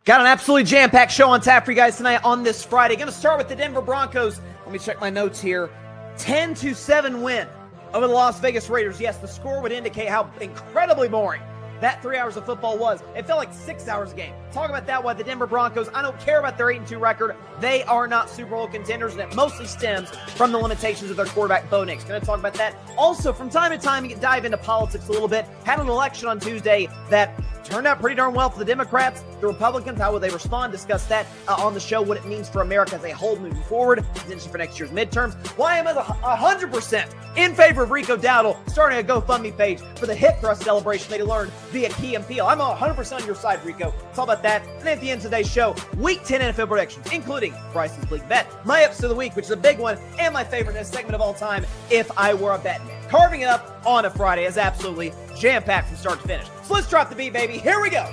Got an absolutely jam-packed show on tap for you guys tonight on this Friday. Going to start with the Denver Broncos. Let me check my notes here. 10-7 win over the Las Vegas Raiders. Yes, the score would indicate how incredibly boring that 3 hours of football was. It felt like 6 hours a game. Talk about that, why the Denver Broncos, I don't care about their 8-2 record. They are not Super Bowl contenders, and it mostly stems from the limitations of their quarterback, Bo Nix. Going to talk about that. Also, from time to time, you can dive into politics a little bit. Had an election on Tuesday that turned out pretty darn well for the Democrats. The Republicans, how will they respond? Discuss that on the show, what it means for America as a whole moving forward, potentially for next year's midterms. Why I'm 100% in favor of Rico Dowdle starting a GoFundMe page for the hip thrust celebration they learned via Key and Peele. I'm 100% on your side, Rico. It's all about that. And at the end of today's show, Week 10 NFL predictions, including Bryson's Bleak Bet, my episode of the week, which is a big one, and my favorite segment of all time, If I Were a Bettin Man. Carving it up on a Friday is absolutely jam-packed from start to finish. So let's drop the beat, baby. Here we go.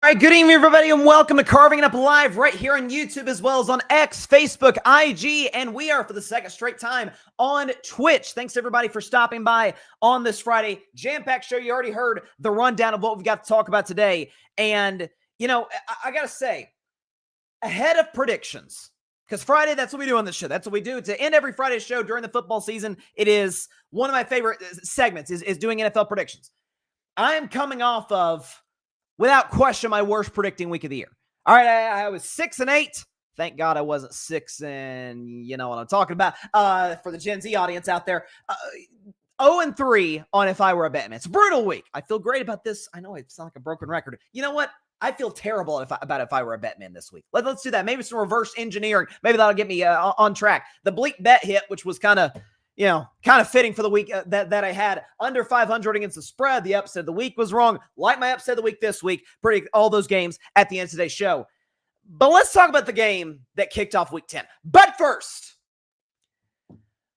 All right, good evening, everybody, and welcome to Carving It Up Live right here on YouTube, as well as on X, Facebook, IG, and we are for the second straight time on Twitch. Thanks, everybody, for stopping by on this Friday. Jam-packed show. You already heard the rundown of what we've got to talk about today. And, you know, I got to say, ahead of predictions, because Friday, that's what we do on this show. That's what we do. To end every Friday show during the football season, it is one of my favorite segments, is doing NFL predictions. I am coming off of, without question, my worst predicting week of the year. All right, I was 6-8. Thank God I wasn't 6 and you know what I'm talking about. For the Gen Z audience out there, 0-3 on If I Were a Bettin Man. It's a brutal week. I feel great about this. I know it's not like a broken record. You know what? I feel terrible about If I Were a Bettin Man this week. Let's do that. Maybe some reverse engineering. Maybe that'll get me on track. The Bleak bet hit, which was kind of fitting for the week that I had. Under 500 against the spread. The upset of the week was wrong. Like my upset of the week this week. Predict all those games at the end of today's show. But let's talk about the game that kicked off week 10. But first,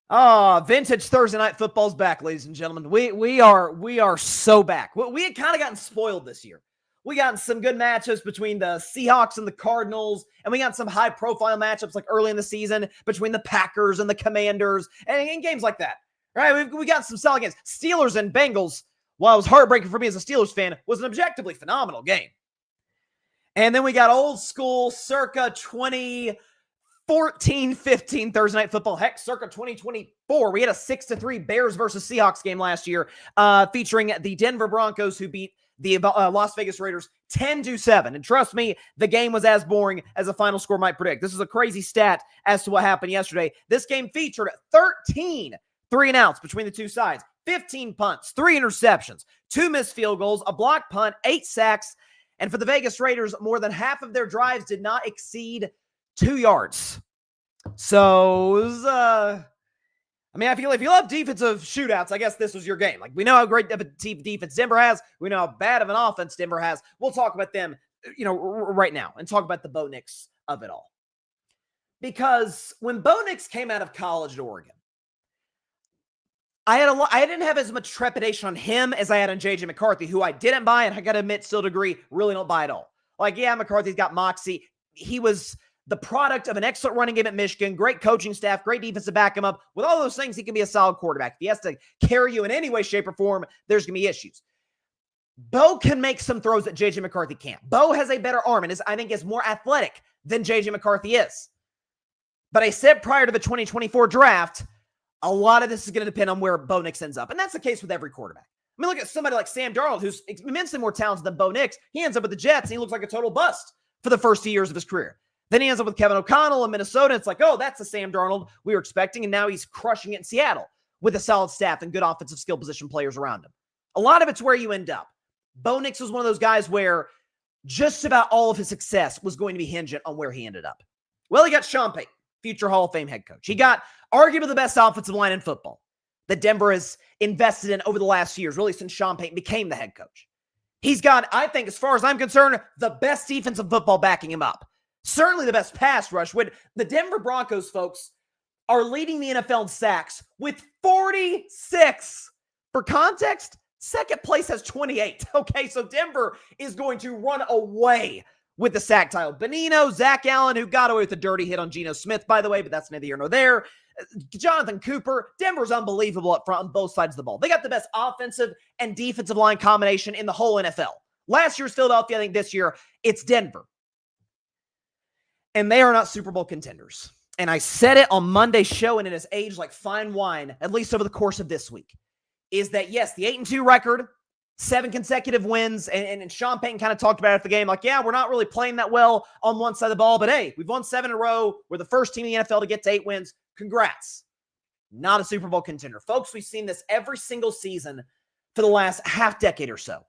vintage Thursday night football's back, ladies and gentlemen. We are so back. We had kind of gotten spoiled this year. We got some good matchups between the Seahawks and the Cardinals, and we got some high-profile matchups like early in the season between the Packers and the Commanders, and games like that, right? We got some solid games. Steelers and Bengals, while it was heartbreaking for me as a Steelers fan, was an objectively phenomenal game. And then we got old school circa 2014-15 Thursday Night Football. Heck, circa 2024. We had a 6-3 Bears versus Seahawks game last year featuring the Denver Broncos, who beat the Las Vegas Raiders 10-7. And trust me, the game was as boring as the final score might predict. This is a crazy stat as to what happened yesterday. This game featured 13 3-and-outs between the two sides, 15 punts, 3 interceptions, 2 missed field goals, a blocked punt, 8 sacks. And for the Vegas Raiders, more than half of their drives did not exceed 2 yards. So it was, I feel if you love defensive shootouts, I guess this was your game. Like, we know how great of a defense Denver has. We know how bad of an offense Denver has. We'll talk about them, right now and talk about the Bo Nix of it all. Because when Bo Nix came out of college at Oregon, I didn't have as much trepidation on him as I had on J.J. McCarthy, who I didn't buy, and I got to admit, still to a degree, really don't buy at all. Like, yeah, McCarthy's got moxie. He was the product of an excellent running game at Michigan, great coaching staff, great defense to back him up. With all those things, he can be a solid quarterback. If he has to carry you in any way, shape, or form, there's going to be issues. Bo can make some throws that J.J. McCarthy can't. Bo has a better arm and I think is more athletic than J.J. McCarthy is. But I said prior to the 2024 draft, a lot of this is going to depend on where Bo Nix ends up. And that's the case with every quarterback. I mean, look at somebody like Sam Darnold, who's immensely more talented than Bo Nix. He ends up with the Jets, and he looks like a total bust for the first 2 years of his career. Then he ends up with Kevin O'Connell in Minnesota. It's like, oh, that's the Sam Darnold we were expecting. And now he's crushing it in Seattle with a solid staff and good offensive skill position players around him. A lot of it's where you end up. Bo Nix was one of those guys where just about all of his success was going to be hinged on where he ended up. Well, he got Sean Payton, future Hall of Fame head coach. He got arguably the best offensive line in football that Denver has invested in over the last years, really since Sean Payton became the head coach. He's got, I think, as far as I'm concerned, the best defensive football backing him up. Certainly the best pass rush. When the Denver Broncos, folks, are leading the NFL in sacks with 46. For context, second place has 28. Okay, so Denver is going to run away with the sack title. Benino, Zach Allen, who got away with a dirty hit on Geno Smith, by the way, but that's neither here nor there. Jonathan Cooper. Denver's unbelievable up front on both sides of the ball. They got the best offensive and defensive line combination in the whole NFL. Last year's Philadelphia, I think this year it's Denver. And they are not Super Bowl contenders. And I said it on Monday's show, and it has aged like fine wine, at least over the course of this week, is that, yes, the 8-2 record, 7 consecutive wins, and Sean Payton kind of talked about it at the game, like, yeah, we're not really playing that well on one side of the ball, but hey, we've won 7 in a row. We're the first team in the NFL to get to 8 wins. Congrats. Not a Super Bowl contender. Folks, we've seen this every single season for the last half decade or so.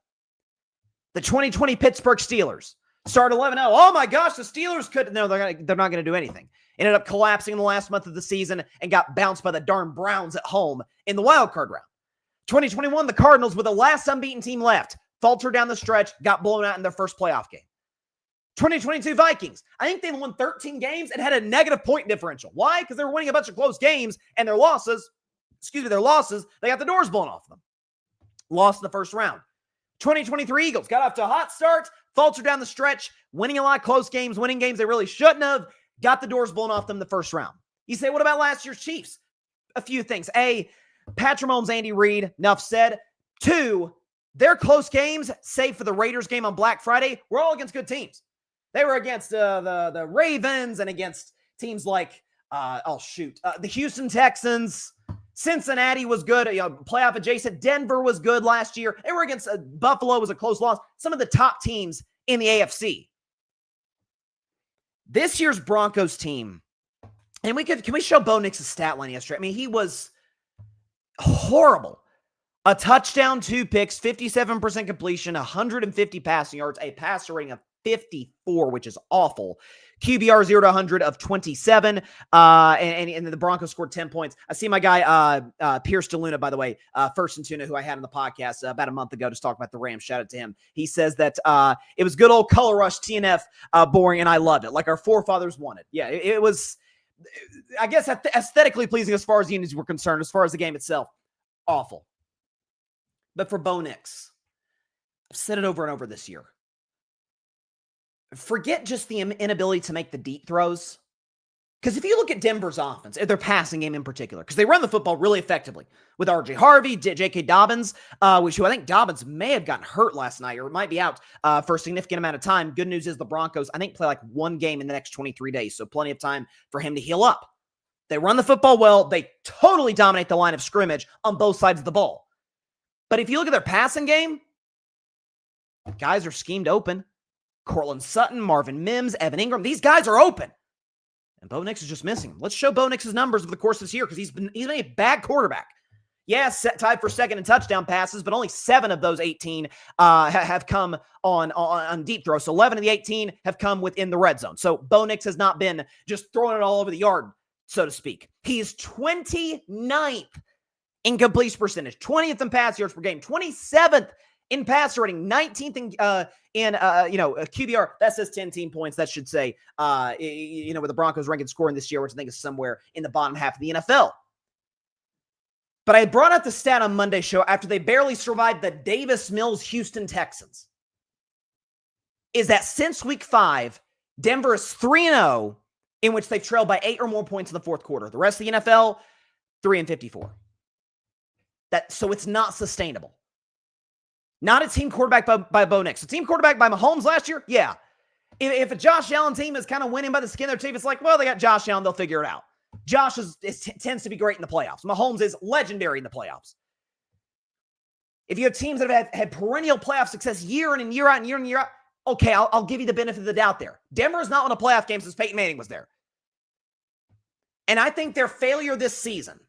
The 2020 Pittsburgh Steelers started 11-0. Oh my gosh, the Steelers could. No, they're not going to do anything. Ended up collapsing in the last month of the season and got bounced by the darn Browns at home in the wild card round. 2021, the Cardinals, with the last unbeaten team left, faltered down the stretch, got blown out in their first playoff game. 2022 Vikings, I think they won 13 games and had a negative point differential. Why? Because they were winning a bunch of close games, and their losses, they got the doors blown off them. Lost in the first round. 2023 Eagles got off to a hot start, faltered down the stretch, winning a lot of close games, winning games they really shouldn't have, got the doors blown off them in the first round. You say, what about last year's Chiefs? A few things. A, Patrick Mahomes, Andy Reid, enough said. 2, their close games, save for the Raiders game on Black Friday, were all against good teams. They were against the Ravens and against teams like, the Houston Texans. Cincinnati was good, playoff adjacent. Denver was good last year. They were against Buffalo, was a close loss. Some of the top teams in the AFC. This year's Broncos team, and can we show Bo Nix's stat line yesterday? I mean, he was horrible. A touchdown, 2 picks, 57% completion, 150 passing yards, a passer rating of 54, which is awful. QBR 0 to 100 of 27. And the Broncos scored 10 points. I see my guy, Pierce DeLuna, by the way, First and Tuna, who I had on the podcast about a month ago, just talking about the Rams. Shout out to him. He says that it was good old color rush TNF boring, and I loved it. Like our forefathers wanted. Yeah, it was, I guess, aesthetically pleasing as far as the Indians were concerned. As far as the game itself, awful. But for Bo Nix, I've said it over and over this year. Forget just the inability to make the deep throws. Because if you look at Denver's offense, their passing game in particular, because they run the football really effectively with R.J. Harvey, J.K. Dobbins, who I think Dobbins may have gotten hurt last night or might be out for a significant amount of time. Good news is the Broncos, I think, play like 1 game in the next 23 days, so plenty of time for him to heal up. They run the football well. They totally dominate the line of scrimmage on both sides of the ball. But if you look at their passing game, guys are schemed open. Cortland Sutton, Marvin Mims, Evan Ingram, these guys are open. And Bo Nix is just missing them. Let's show Bo Nix's numbers over the course of this year because he's been a bad quarterback. Yes, tied for second in touchdown passes, but only 7 of those 18 have come on deep throws. So 11 of the 18 have come within the red zone. So Bo Nix has not been just throwing it all over the yard, so to speak. He is 29th in completion percentage, 20th in pass yards per game, 27th in passer rating, 19th in QBR. That says 10 team points. That should say, where the Broncos rank in scoring this year, which I think is somewhere in the bottom half of the NFL. But I brought out the stat on Monday's show after they barely survived the Davis Mills Houston Texans. Is that since week 5, Denver is 3-0 in which they've trailed by 8 or more points in the fourth quarter. The rest of the NFL, 3-54. So it's not sustainable. Not a team quarterback by Bo Nix. A team quarterback by Mahomes last year? Yeah. If a Josh Allen team is kind of winning by the skin of their teeth, it's like, well, they got Josh Allen, they'll figure it out. Josh tends to be great in the playoffs. Mahomes is legendary in the playoffs. If you have teams that have had perennial playoff success year in and year out and year in and year out, okay, I'll give you the benefit of the doubt there. Denver has not won a playoff game since Peyton Manning was there. And I think their failure this season,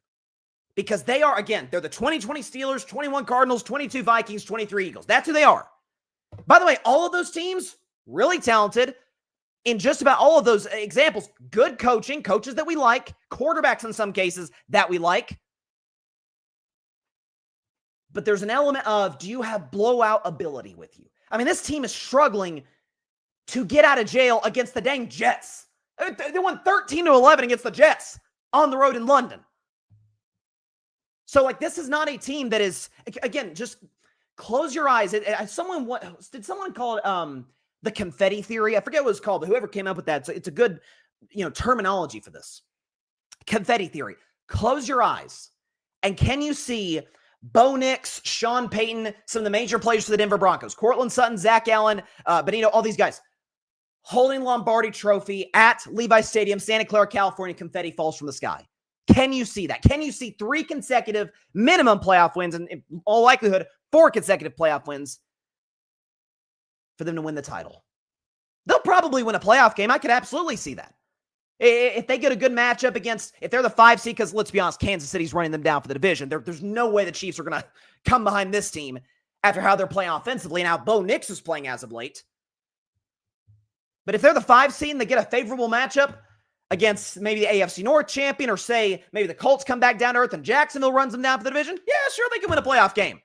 because they're the 2020 Steelers, 21 Cardinals, 22 Vikings, 23 Eagles. That's who they are. By the way, all of those teams, really talented. In just about all of those examples, good coaching, coaches that we like, quarterbacks in some cases that we like. But there's an element of, do you have blowout ability with you? I mean, this team is struggling to get out of jail against the dang Jets. They won 13-11 against the Jets on the road in London. So, this is not a team that is, again, just close your eyes. Did someone call it the confetti theory? I forget what it was called, but whoever came up with that, it's a good, terminology for this. Confetti theory. Close your eyes. And can you see Bo Nix, Sean Payton, some of the major players for the Denver Broncos, Courtland Sutton, Zach Allen, Benito, all these guys, holding Lombardi Trophy at Levi Stadium, Santa Clara, California, confetti falls from the sky? Can you see that? Can you see 3 consecutive minimum playoff wins, and in all likelihood, 4 consecutive playoff wins for them to win the title? They'll probably win a playoff game. I could absolutely see that. If they get a good matchup against, if they're the 5 seed, because let's be honest, Kansas City's running them down for the division. There's no way the Chiefs are going to come behind this team after how they're playing offensively and how Bo Nix is playing as of late. But if they're the 5 seed and they get a favorable matchup against maybe the AFC North champion, or say maybe the Colts come back down to earth and Jacksonville runs them down for the division, yeah, sure, they can win a playoff game.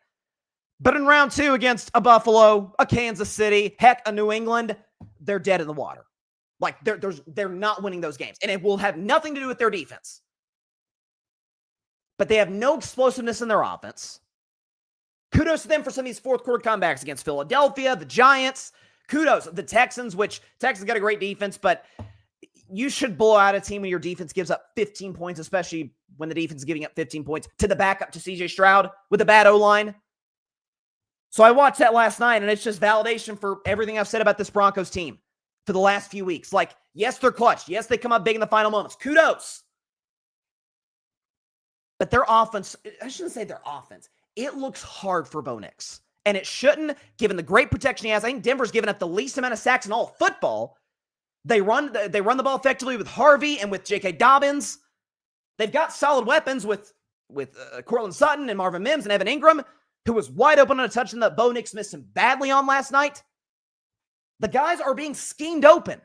But in round 2 against a Buffalo, a Kansas City, heck, a New England, they're dead in the water. Like, they're not winning those games. And it will have nothing to do with their defense. But they have no explosiveness in their offense. Kudos to them for some of these fourth quarter comebacks against Philadelphia, the Giants. Kudos. The Texans, which Texans got a great defense, but you should blow out a team when your defense gives up 15 points, especially when the defense is giving up 15 points to the backup to CJ Stroud with a bad O-line. So I watched that last night, and it's just validation for everything I've said about this Broncos team for the last few weeks. Like, yes, they're clutch. Yes, they come up big in the final moments. Kudos. But their offense, I shouldn't say their offense. It looks hard for Bo Nix. And it shouldn't, given the great protection he has. I think Denver's given up the least amount of sacks in all of football. They run the ball effectively with Harvey and with J.K. Dobbins. They've got solid weapons with Courtland Sutton and Marvin Mims and Evan Ingram, who was wide open on a touchdown that Bo Nix missed him badly on last night. The guys are being schemed open.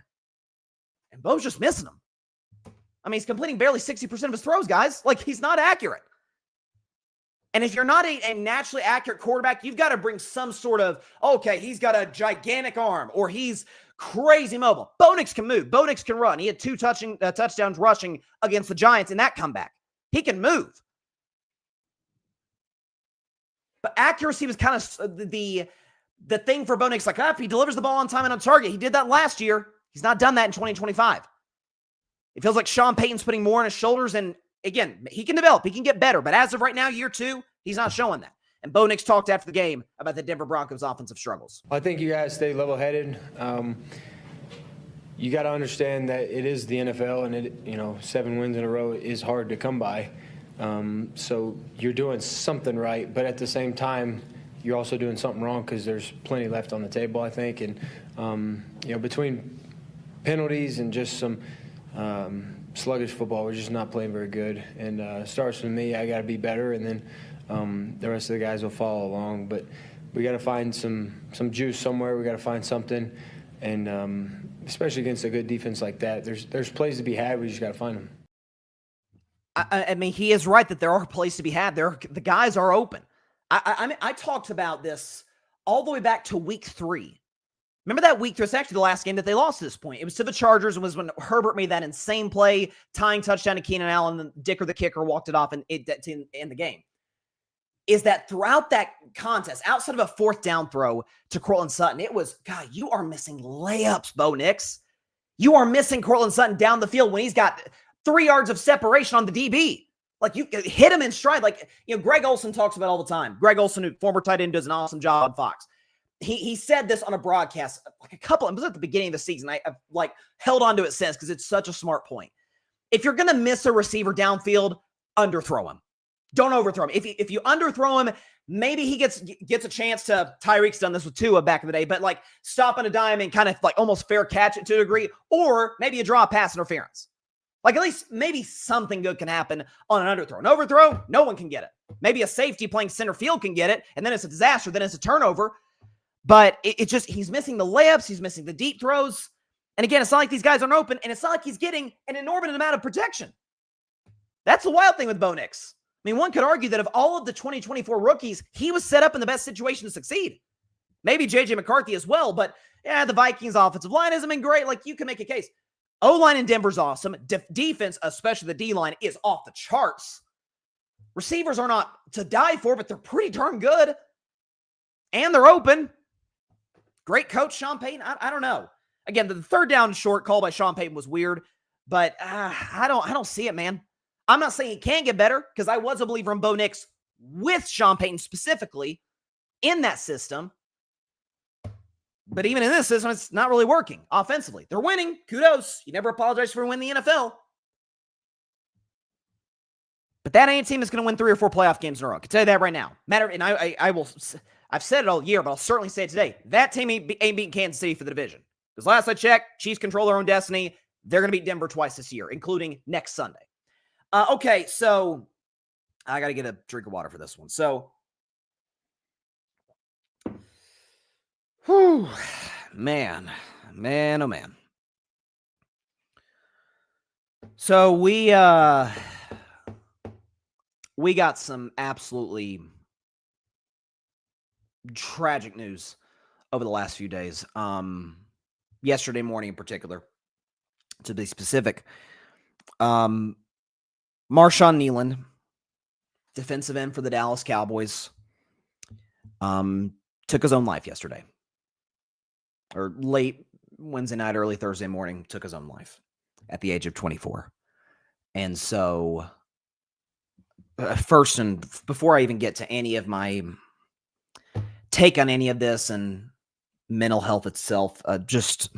And Bo's just missing them. I mean, he's completing barely 60% of his throws, guys. Like, he's not accurate. And if you're not a naturally accurate quarterback, you've got to bring some sort of, okay, he's got a gigantic arm, or he's crazy mobile. Bo Nix can move. Bo Nix can run. He had 2 touchdowns rushing against the Giants in that comeback. He can move. But accuracy was kind of the thing for Bo Nix. Like, if he delivers the ball on time and on target. He did that last year. He's not done that in 2025. It feels like Sean Payton's putting more on his shoulders, and again, he can develop. He can get better. But as of right now, year 2, he's not showing that. And Bo Nix talked after the game about the Denver Broncos' offensive struggles. I think you guys stay level-headed. You got to understand that it is the NFL, and 7 wins in a row is hard to come by. So you're doing something right, but at the same time, you're also doing something wrong because there's plenty left on the table, I think. And between penalties and just some sluggish football, we're just not playing very good. And it starts with me. I got to be better, and then the rest of the guys will follow along. But we got to find some juice somewhere. We got to find something, and especially against a good defense like that, there's plays to be had. We just got to find them. I mean, he is right that there are plays to be had. The guys are open. I mean, I talked about this all the way back to week 3. Remember that week 3? It's actually the last game that they lost to this point. It was to the Chargers. It was when Herbert made that insane play, tying touchdown to Keenan Allen, and Dicker, the kicker, walked it off and to end the game. Is that throughout that contest, outside of a 4th down throw to Courtland Sutton, it was, God, you are missing layups, Bo Nix. You are missing Courtland Sutton down the field when he's got 3 yards of separation on the DB. Like, you hit him in stride. Like, Greg Olsen talks about all the time. Greg Olsen, who former tight end, does an awesome job on Fox. He said this on a broadcast like it was at the beginning of the season. I've held on to it since because it's such a smart point. If you're going to miss a receiver downfield, underthrow him. Don't overthrow him. If you underthrow him, maybe he gets a chance to, Tyreek's done this with Tua back in the day, but stop on a dime and kind of almost fair catch it to a degree, or maybe you draw a pass interference. At least maybe something good can happen on an underthrow. An overthrow, no one can get it. Maybe a safety playing center field can get it, and then it's a disaster. Then it's a turnover. But he's missing the layups. He's missing the deep throws. And again, it's not like these guys aren't open, and it's not like he's getting an inordinate amount of protection. That's the wild thing with Bo Nix. I mean, one could argue that of all of the 2024 rookies, he was set up in the best situation to succeed. Maybe J.J. McCarthy as well, but the Vikings' offensive line hasn't been great. You can make a case. O-line in Denver's awesome. Defense, especially the D-line, is off the charts. Receivers are not to die for, but they're pretty darn good. And they're open. Great coach, Sean Payton. I don't know. Again, the 3rd down short call by Sean Payton was weird, but I don't see it, man. I'm not saying he can get better because I was a believer in Bo Nix with Sean Payton specifically in that system. But even in this system, it's not really working offensively. They're winning. Kudos. You never apologize for winning the NFL. But that ain't a team that's going to win 3 or 4 playoff games in a row. I can tell you that right now. I've said it all year, but I'll certainly say it today. That team ain't beating Kansas City for the division. Because last I checked, Chiefs control their own destiny. They're going to beat Denver twice this year, including next Sunday. Okay, so I got to get a drink of water for this one. So, whew, man, oh man. So we got some absolutely tragic news over the last few days. Yesterday morning in particular, to be specific. Marshon Kneeland, defensive end for the Dallas Cowboys, took his own life yesterday. Or late Wednesday night, early Thursday morning, took his own life at the age of 24. And so, first, and before I even get to any of my take on any of this and mental health itself, just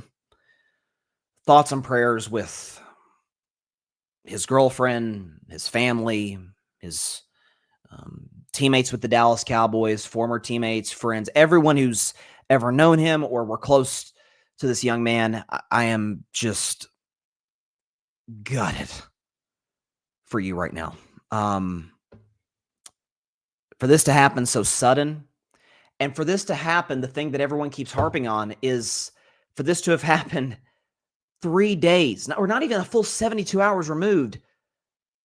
thoughts and prayers with his girlfriend, his family, his teammates with the Dallas Cowboys, former teammates, friends, everyone who's ever known him or were close to this young man. I am just gutted for you right now. For this to happen so sudden, and for this to happen, the thing that everyone keeps harping on is for this to have happened 3 days, or not even a full 72 hours removed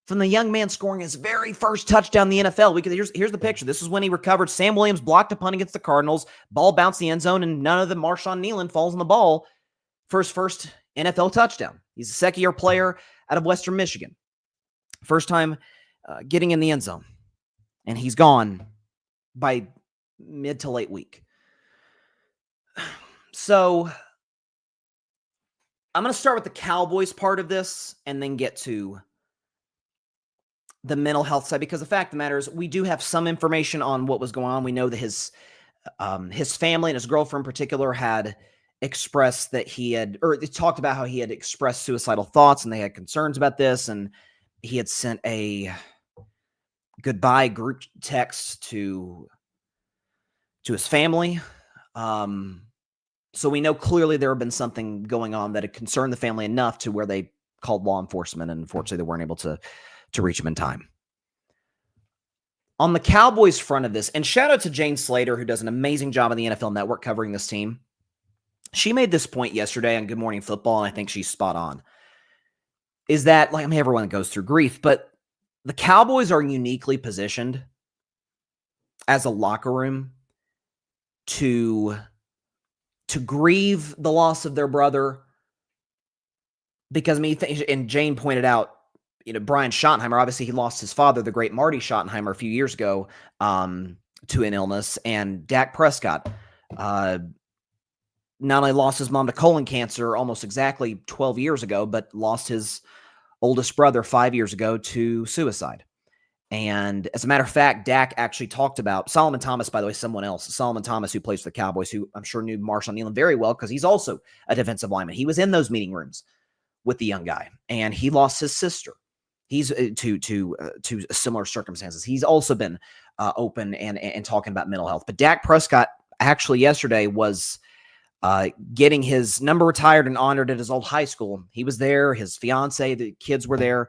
from the young man scoring his very first touchdown in the NFL. Here's the picture. This is when he recovered. Sam Williams blocked a punt against the Cardinals. Ball bounced the end zone, and none of the Marshon Kneeland falls on the ball for his first NFL touchdown. He's a second-year player out of Western Michigan. First time getting in the end zone. And he's gone by mid to late week. So I'm going to start with the Cowboys part of this and then get to the mental health side, because the fact of the matter is we do have some information on what was going on. We know that his family and his girlfriend in particular had expressed that they talked about how he had expressed suicidal thoughts and they had concerns about this, and he had sent a goodbye group text to his family. So we know clearly there had been something going on that had concerned the family enough to where they called law enforcement, and unfortunately they weren't able to reach him in time. On the Cowboys front of this, and shout out to Jane Slater, who does an amazing job on the NFL Network covering this team. She made this point yesterday on Good Morning Football, and I think she's spot on. Is that, everyone goes through grief, but the Cowboys are uniquely positioned as a locker room to grieve the loss of their brother, because and Jane pointed out, Brian Schottenheimer, obviously he lost his father, the great Marty Schottenheimer, a few years ago to an illness, and Dak Prescott not only lost his mom to colon cancer almost exactly 12 years ago, but lost his oldest brother 5 years ago to suicide. And as a matter of fact, Dak actually talked about Solomon Thomas, by the way, someone else, Solomon Thomas, who plays for the Cowboys, who I'm sure knew Marshon Kneeland very well because he's also a defensive lineman. He was in those meeting rooms with the young guy, and he lost his sister. He's to similar circumstances. He's also been open and talking about mental health. But Dak Prescott actually yesterday was getting his number retired and honored at his old high school. He was there. His fiance, the kids were there.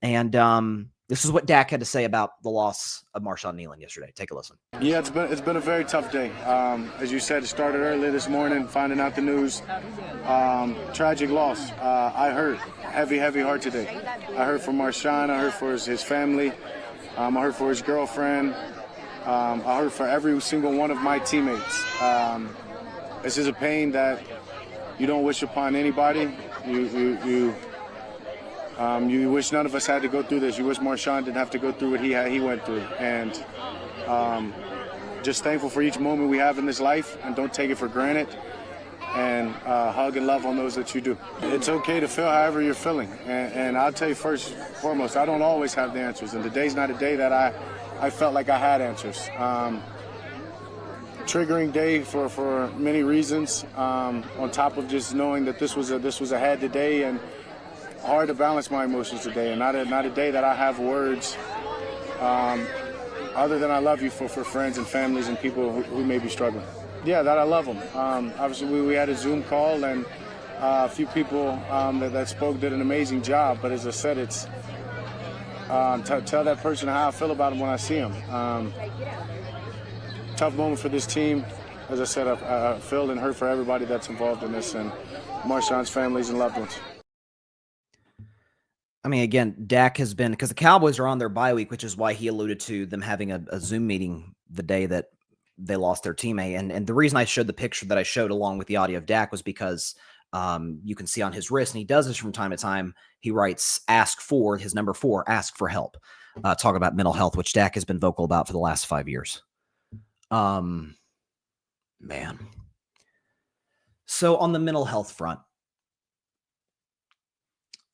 And this is what Dak had to say about the loss of Marshon Kneeland yesterday. Take a listen. Yeah, it's been a very tough day. As you said, it started early this morning, finding out the news. Tragic loss. I hurt. Heavy heart today. I heard for Marshon. I heard for his family. I heard for his girlfriend. I heard for every single one of my teammates. This is a pain that you don't wish upon anybody. You wish none of us had to go through this. You wish Marshon didn't have to go through what he went through. And just thankful for each moment we have in this life, and don't take it for granted. and hug and love on those that you do. It's okay to feel however you're feeling. And I'll tell you first and foremost, I don't always have the answers. And today's not a day that I felt like I had answers. Triggering day for many reasons, on top of just knowing that this was a had today, and hard to balance my emotions today, and not a day that I have words other than I love you for friends and families and people who may be struggling. Yeah, that I love them. Obviously, we had a Zoom call, and a few people that spoke did an amazing job. But as I said, it's tell that person how I feel about them when I see them. Tough moment for this team. As I said, I feel and hurt for everybody that's involved in this, and Marshon's families and loved ones. I mean, again, Dak has been, because the Cowboys are on their bye week, which is why he alluded to them having a Zoom meeting the day that they lost their teammate. And the reason I showed the picture that I showed along with the audio of Dak was because you can see on his wrist, and he does this from time to time, he writes, ask for, his number 4, ask for help. Talk about mental health, which Dak has been vocal about for the last 5 years. Man. So on the mental health front,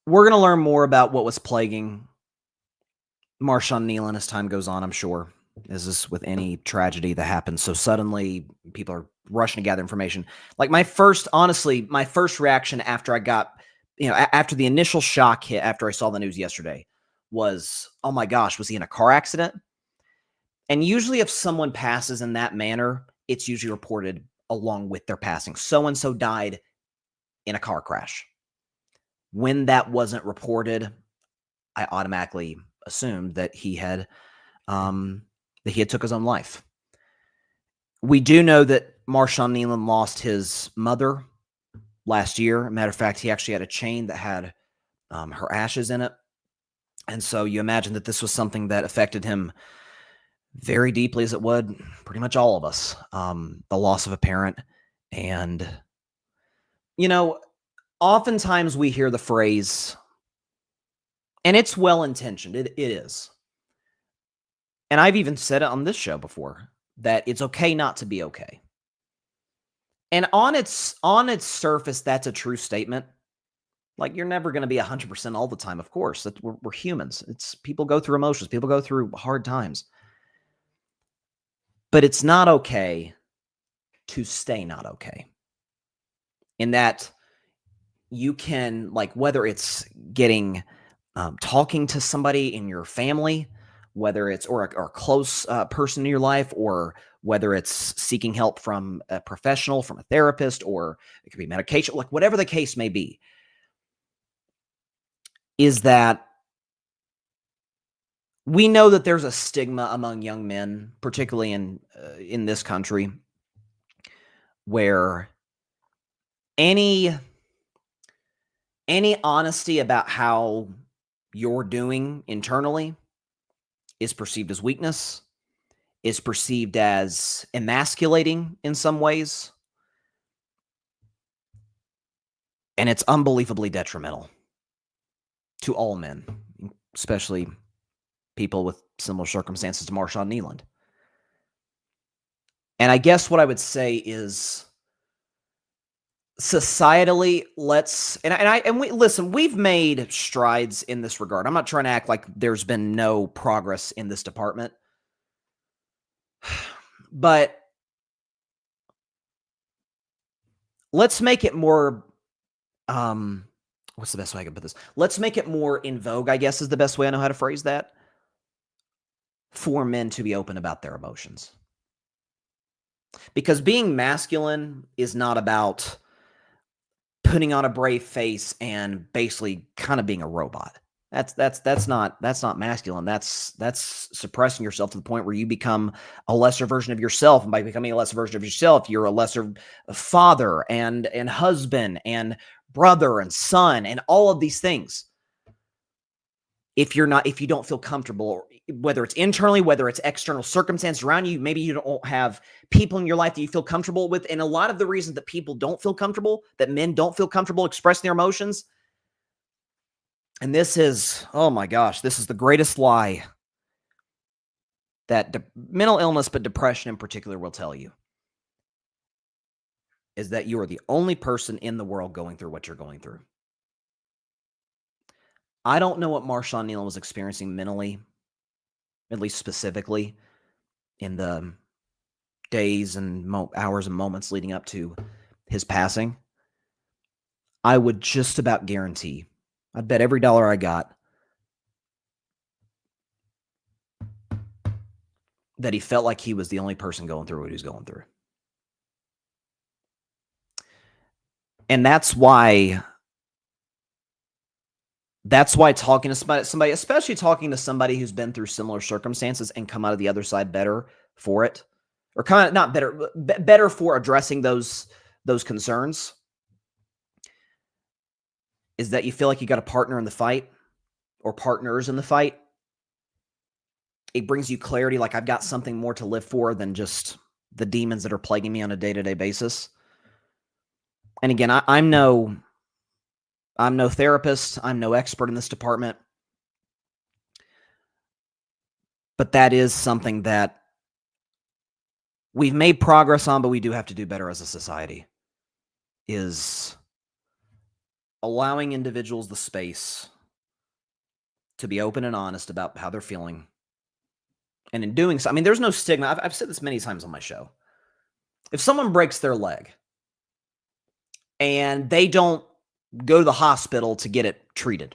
we're going to learn more about what was plaguing Marshon Kneeland as time goes on, I'm sure, as is with any tragedy that happens so suddenly. People are rushing to gather information. Like my first reaction after I got, after the initial shock hit, after I saw the news yesterday, was, oh my gosh, was he in a car accident? And usually if someone passes in that manner, it's usually reported along with their passing. So-and-so died in a car crash. When that wasn't reported, I automatically assumed that he had took his own life. We do know that Marshon Kneeland lost his mother last year. Matter of fact, he actually had a chain that had her ashes in it. And so you imagine that this was something that affected him very deeply, as it would pretty much all of us. The loss of a parent. And, oftentimes we hear the phrase, and it's well-intentioned. It is. And I've even said it on this show before, that it's okay not to be okay. And on its surface, that's a true statement. Like, you're never going to be 100% all the time, of course. We're humans. People go through emotions. People go through hard times. But it's not okay to stay not okay. In that you can, like, whether it's getting, talking to somebody in your family, whether it's, or a close person in your life, or whether it's seeking help from a professional, from a therapist, or it could be medication, like whatever the case may be, is that we know that there's a stigma among young men, particularly in this country, where any honesty about how you're doing internally is perceived as weakness, is perceived as emasculating in some ways, and it's unbelievably detrimental to all men, especially people with similar circumstances to Marshon Kneeland. And I guess what I would say is, societally, we've made strides in this regard. I'm not trying to act like there's been no progress in this department, but let's make it more, what's the best way I can put this? Let's make it more in vogue, I guess, is the best way I know how to phrase that, for men to be open about their emotions. Because being masculine is not about putting on a brave face and basically kind of being a robot. That's not masculine. That's suppressing yourself to the point where you become a lesser version of yourself. And by becoming a lesser version of yourself, you're a lesser father and husband and brother and son and all of these things. If you don't feel comfortable, whether it's internally, whether it's external circumstances around you, maybe you don't have people in your life that you feel comfortable with. And a lot of the reasons that people don't feel comfortable, that men don't feel comfortable expressing their emotions. And this is, oh my gosh, this is the greatest lie that mental illness, but depression in particular, will tell you. is that you are the only person in the world going through what you're going through. I don't know what Marshon Kneeland was experiencing mentally, at least specifically, in the days and hours and moments leading up to his passing. I would just about guarantee, I'd bet every dollar I got, that he felt like he was the only person going through what he was going through. And that's why talking to somebody, especially talking to somebody who's been through similar circumstances and come out of the other side better for it, or kind of not better, better for addressing those concerns, is that you feel like you got a partner in the fight or partners in the fight. It brings you clarity, like I've got something more to live for than just the demons that are plaguing me on a day-to-day basis. And again, I'm no therapist. I'm no expert in this department. But that is something that we've made progress on, but we do have to do better as a society, is allowing individuals the space to be open and honest about how they're feeling. And in doing so, I mean, there's no stigma. I've said this many times on my show. If someone breaks their leg and they don't go to the hospital to get it treated,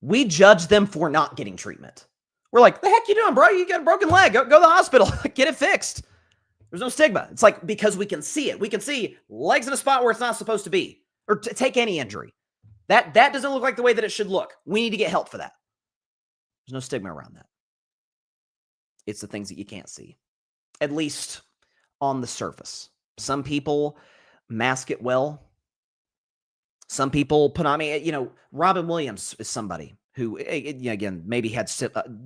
we judge them for not getting treatment. We're like, the heck you doing, bro? You got a broken leg. Go to the hospital. Get it fixed. There's no stigma. It's like, because we can see it. We can see legs in a spot where it's not supposed to be. Or take any injury. That doesn't look like the way that it should look. We need to get help for that. There's no stigma around that. It's the things that you can't see, at least on the surface. Some people mask it well. Some people put on, Robin Williams is somebody who, again, maybe had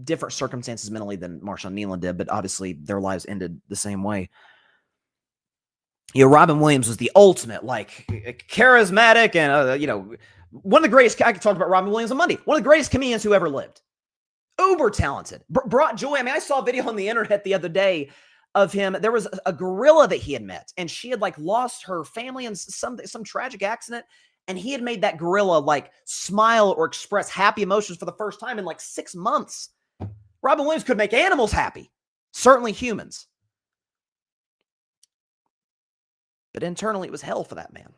different circumstances mentally than Marshon Kneeland did, but obviously their lives ended the same way. Robin Williams was the ultimate, charismatic and, one of the greatest, I could talk about Robin Williams on Monday, one of the greatest comedians who ever lived. Uber talented, brought joy. I mean, I saw a video on the internet the other day of him. There was a gorilla that he had met, and she had lost her family in some tragic accident, and he had made that gorilla smile or express happy emotions for the first time in 6 months. Robin Williams could make animals happy, certainly humans. But internally, it was hell for that man.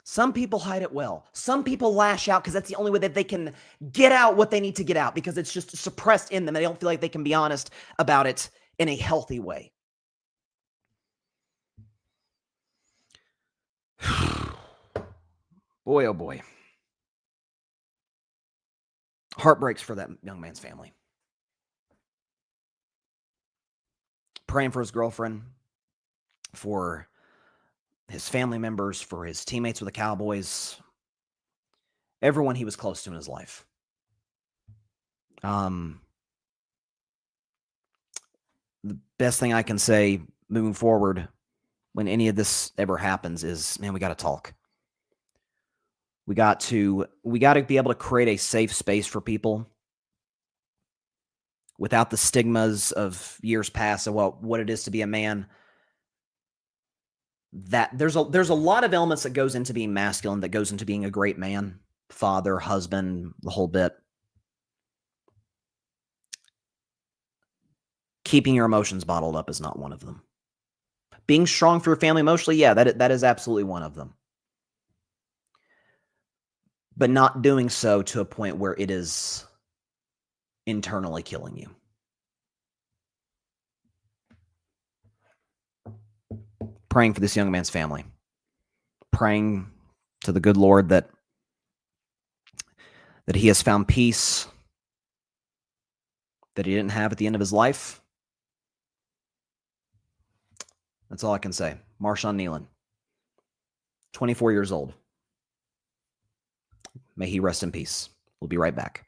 Some people hide it well. Some people lash out because that's the only way that they can get out what they need to get out, because it's just suppressed in them and they don't feel like they can be honest about it in a healthy way. Boy, oh boy. Heartbreaks for that young man's family. Praying for his girlfriend, for his family members, for his teammates with the Cowboys, everyone he was close to in his life. The best thing I can say moving forward when any of this ever happens is, man, we got to talk. We got to be able to create a safe space for people without the stigmas of years past of what it is to be a man. That there's a lot of elements that goes into being masculine, that goes into being a great man, father, husband, the whole bit. Keeping your emotions bottled up is not one of them. Being strong for your family emotionally, yeah, that is absolutely one of them. But not doing so to a point where it is internally killing you. Praying for this young man's family. Praying to the good Lord that he has found peace that he didn't have at the end of his life. That's all I can say. Marshon Kneeland, 24 years old. May he rest in peace. We'll be right back.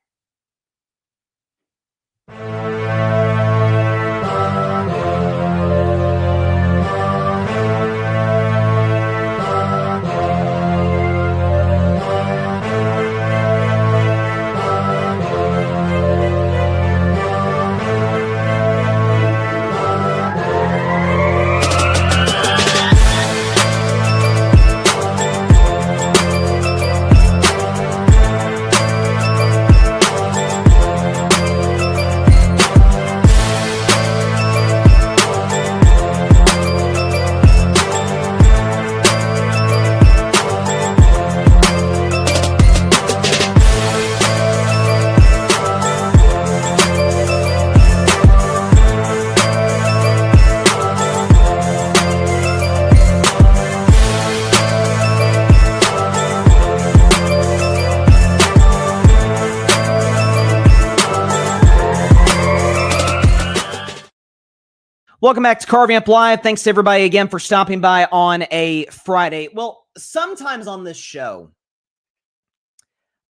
Welcome back to Carving Up Live. Thanks to everybody again for stopping by on a Friday. Well, sometimes on this show,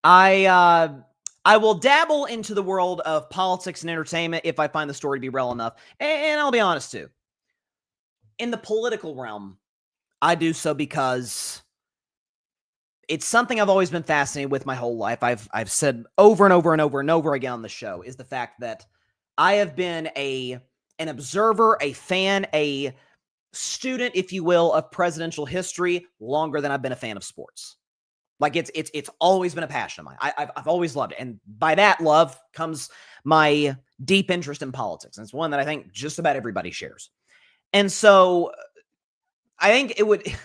I will dabble into the world of politics and entertainment if I find the story to be relevant enough. And I'll be honest too. In the political realm, I do so because it's something I've always been fascinated with my whole life. I've said over and over and over and over again on the show is the fact that I have been an observer, a fan, a student, if you will, of presidential history longer than I've been a fan of sports. Like it's always been a passion of mine. I've always loved it. And by that love comes my deep interest in politics. And it's one that I think just about everybody shares. And so I think it wouldn't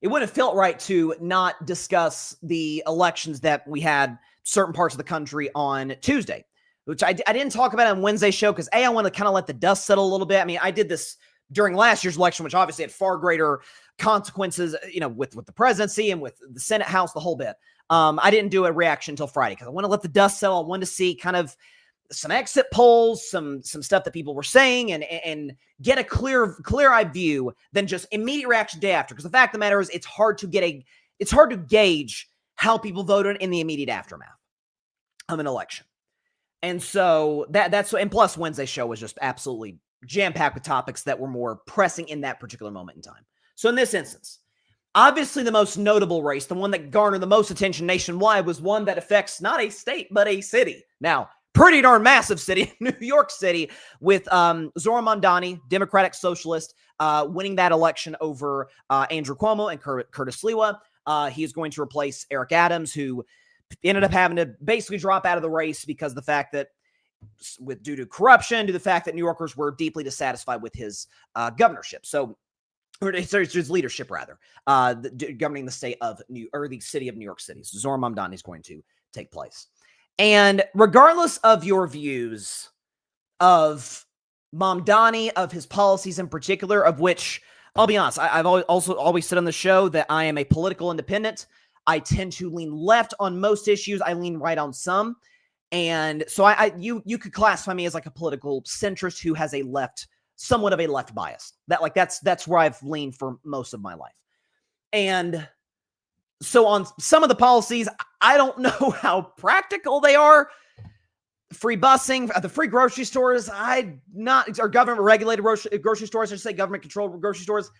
have felt right to not discuss the elections that we had certain parts of the country on Tuesday, which I didn't talk about on Wednesday's show because I want to kind of let the dust settle a little bit. I mean, I did this during last year's election, which obviously had far greater consequences, with the presidency and with the Senate House, the whole bit. I didn't do a reaction until Friday because I want to let the dust settle. I wanted to see kind of some exit polls, some stuff that people were saying, and get a clear-eyed view than just immediate reaction day after. Because the fact of the matter is, it's hard to gauge how people voted in the immediate aftermath of an election. And so and plus Wednesday's show was just absolutely jam-packed with topics that were more pressing in that particular moment in time. So in this instance, obviously the most notable race, the one that garnered the most attention nationwide, was one that affects not a state, but a city. Now, pretty darn massive city, New York City, with Zohran Mamdani, Democratic Socialist, winning that election over Andrew Cuomo and Curtis Sliwa. He is going to replace Eric Adams, who ended up having to basically drop out of the race because of the fact that, due to corruption, due to the fact that New Yorkers were deeply dissatisfied with his governorship. So, or his leadership rather, governing the city of New York City. So Zohran Mamdani is going to take place. And regardless of your views of Mamdani, of his policies in particular, of which I'll be honest, I've always said on the show that I am a political independent. I tend to lean left on most issues. I lean right on some. And so you could classify me as like a political centrist who has somewhat of a left bias. That's where I've leaned for most of my life. And so on some of the policies, I don't know how practical they are. Free busing, the free grocery stores, or government regulated grocery stores, I should say government controlled grocery stores.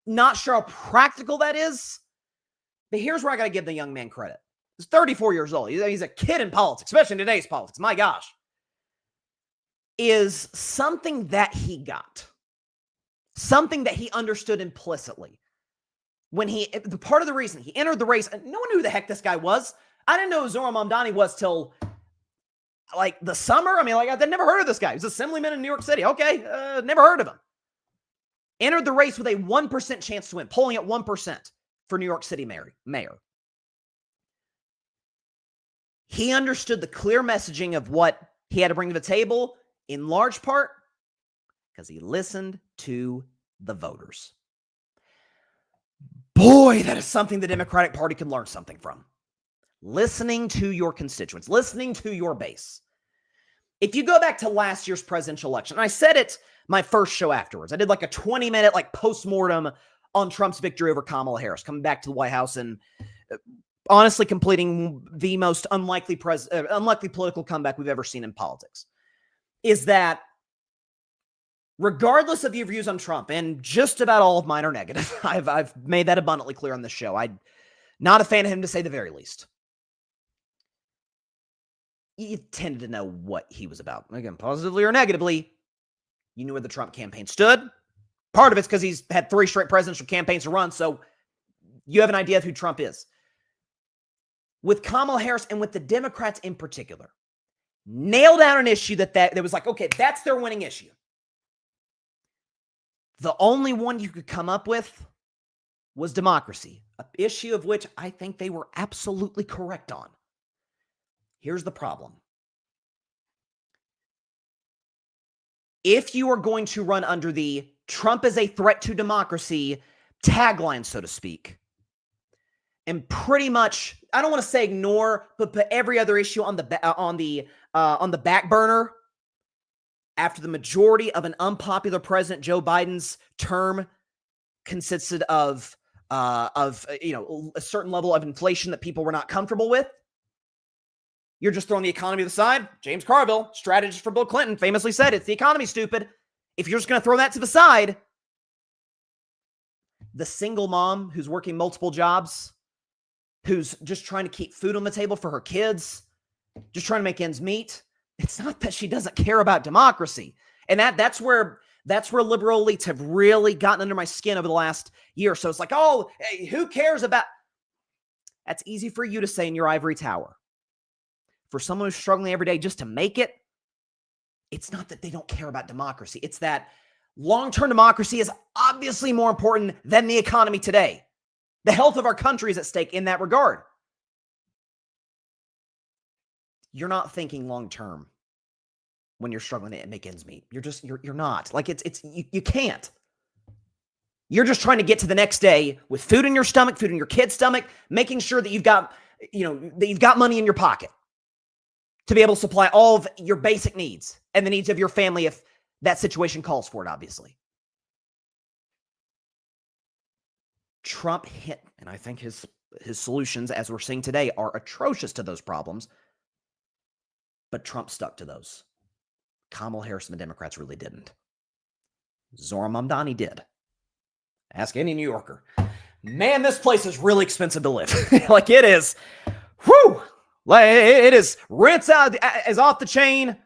Not sure how practical that is. But here's where I got to give the young man credit. He's 34 years old. He's a kid in politics, especially in today's politics. My gosh. Is something that he got. Something that he understood implicitly. Part of the reason he entered the race, no one knew who the heck this guy was. I didn't know who Zohran Mamdani was till like the summer. I mean, I'd never heard of this guy. He's an assemblyman in New York City. Okay, never heard of him. Entered the race with a 1% chance to win, polling at 1%. For New York City mayor. He understood the clear messaging of what he had to bring to the table, in large part because he listened to the voters. Boy, that is something the Democratic Party can learn something from. Listening to your constituents, listening to your base. If you go back to last year's presidential election, and I said it my first show afterwards, I did like a 20-minute post-mortem on Trump's victory over Kamala Harris, coming back to the White House and honestly completing the most unlikely political comeback we've ever seen in politics, is that regardless of your views on Trump, and just about all of mine are negative, I've made that abundantly clear on this show. I'm not a fan of him, to say the very least. You tended to know what he was about. Again, positively or negatively, you knew where the Trump campaign stood. Part of it's because he's had 3 straight presidential campaigns to run, so you have an idea of who Trump is. With Kamala Harris and with the Democrats in particular, nailed down an issue that was like, okay, that's their winning issue. The only one you could come up with was democracy, an issue of which I think they were absolutely correct on. Here's the problem. If you are going to run under the Trump is a threat to democracy tagline, so to speak, and pretty much, I don't want to say ignore, but put every other issue on the back burner, after the majority of an unpopular President Joe Biden's term consisted of a certain level of inflation that people were not comfortable with, you're just throwing the economy to the side. James Carville, strategist for Bill Clinton, famously said, it's the economy, stupid. If you're just going to throw that to the side, the single mom who's working multiple jobs, who's just trying to keep food on the table for her kids, just trying to make ends meet, it's not that she doesn't care about democracy. And that's where liberal elites have really gotten under my skin over the last year. So it's like, oh, hey, who cares about... That's easy for you to say in your ivory tower. For someone who's struggling every day just to make it, it's not that they don't care about democracy. It's that long-term democracy is obviously more important than the economy today. The health of our country is at stake in that regard. You're not thinking long-term when you're struggling to make ends meet. You're not. Like you can't. You're just trying to get to the next day with food in your stomach, food in your kid's stomach, making sure that you've got money in your pocket to be able to supply all of your basic needs and the needs of your family if that situation calls for it, obviously. Trump hit, and I think his solutions, as we're seeing today, are atrocious to those problems, but Trump stuck to those. Kamala Harris and the Democrats really didn't. Zohran Mamdani did. Ask any New Yorker. Man, this place is really expensive to live. Like it is. Whew! Like it is. Rents out is off the chain.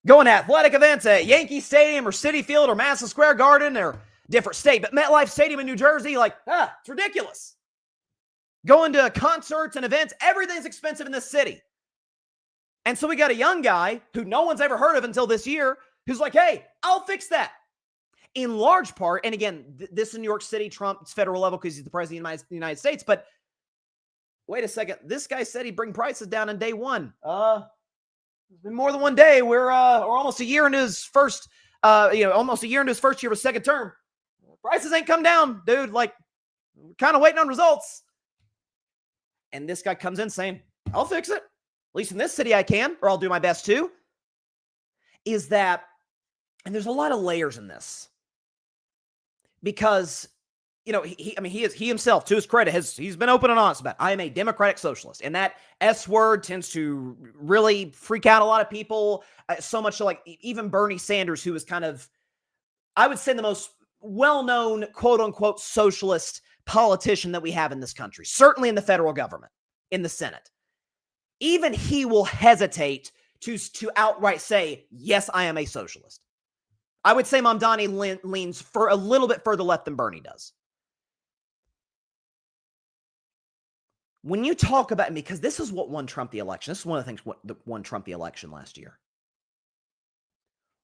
Going to athletic events at Yankee Stadium or Citi Field or Madison Square Garden or different state, but MetLife Stadium in New Jersey, it's ridiculous. Going to concerts and events, everything's expensive in this city. And so we got a young guy who no one's ever heard of until this year who's like, hey, I'll fix that. In large part, and again, this is New York City, Trump's federal level because he's the president of the United States, but wait a second. This guy said he'd bring prices down on day one. It's been more than one day. We're almost a year into his first, almost a year into his first year of his second term. Prices ain't come down, dude. Like, we're kind of waiting on results. And this guy comes in saying, I'll fix it. At least in this city I can, or I'll do my best to. Is that, and there's a lot of layers in this. Because, he himself, to his credit, he's been open and honest about it. I am a democratic socialist. And that S word tends to really freak out a lot of people. So much so, like, even Bernie Sanders, who is kind of, I would say, the most well-known, quote-unquote, socialist politician that we have in this country. Certainly in the federal government, in the Senate. Even he will hesitate to outright say, yes, I am a socialist. I would say Mamdani leans for a little bit further left than Bernie does. When you talk about, because this is what won Trump the election. This is one of the things what won Trump the election last year.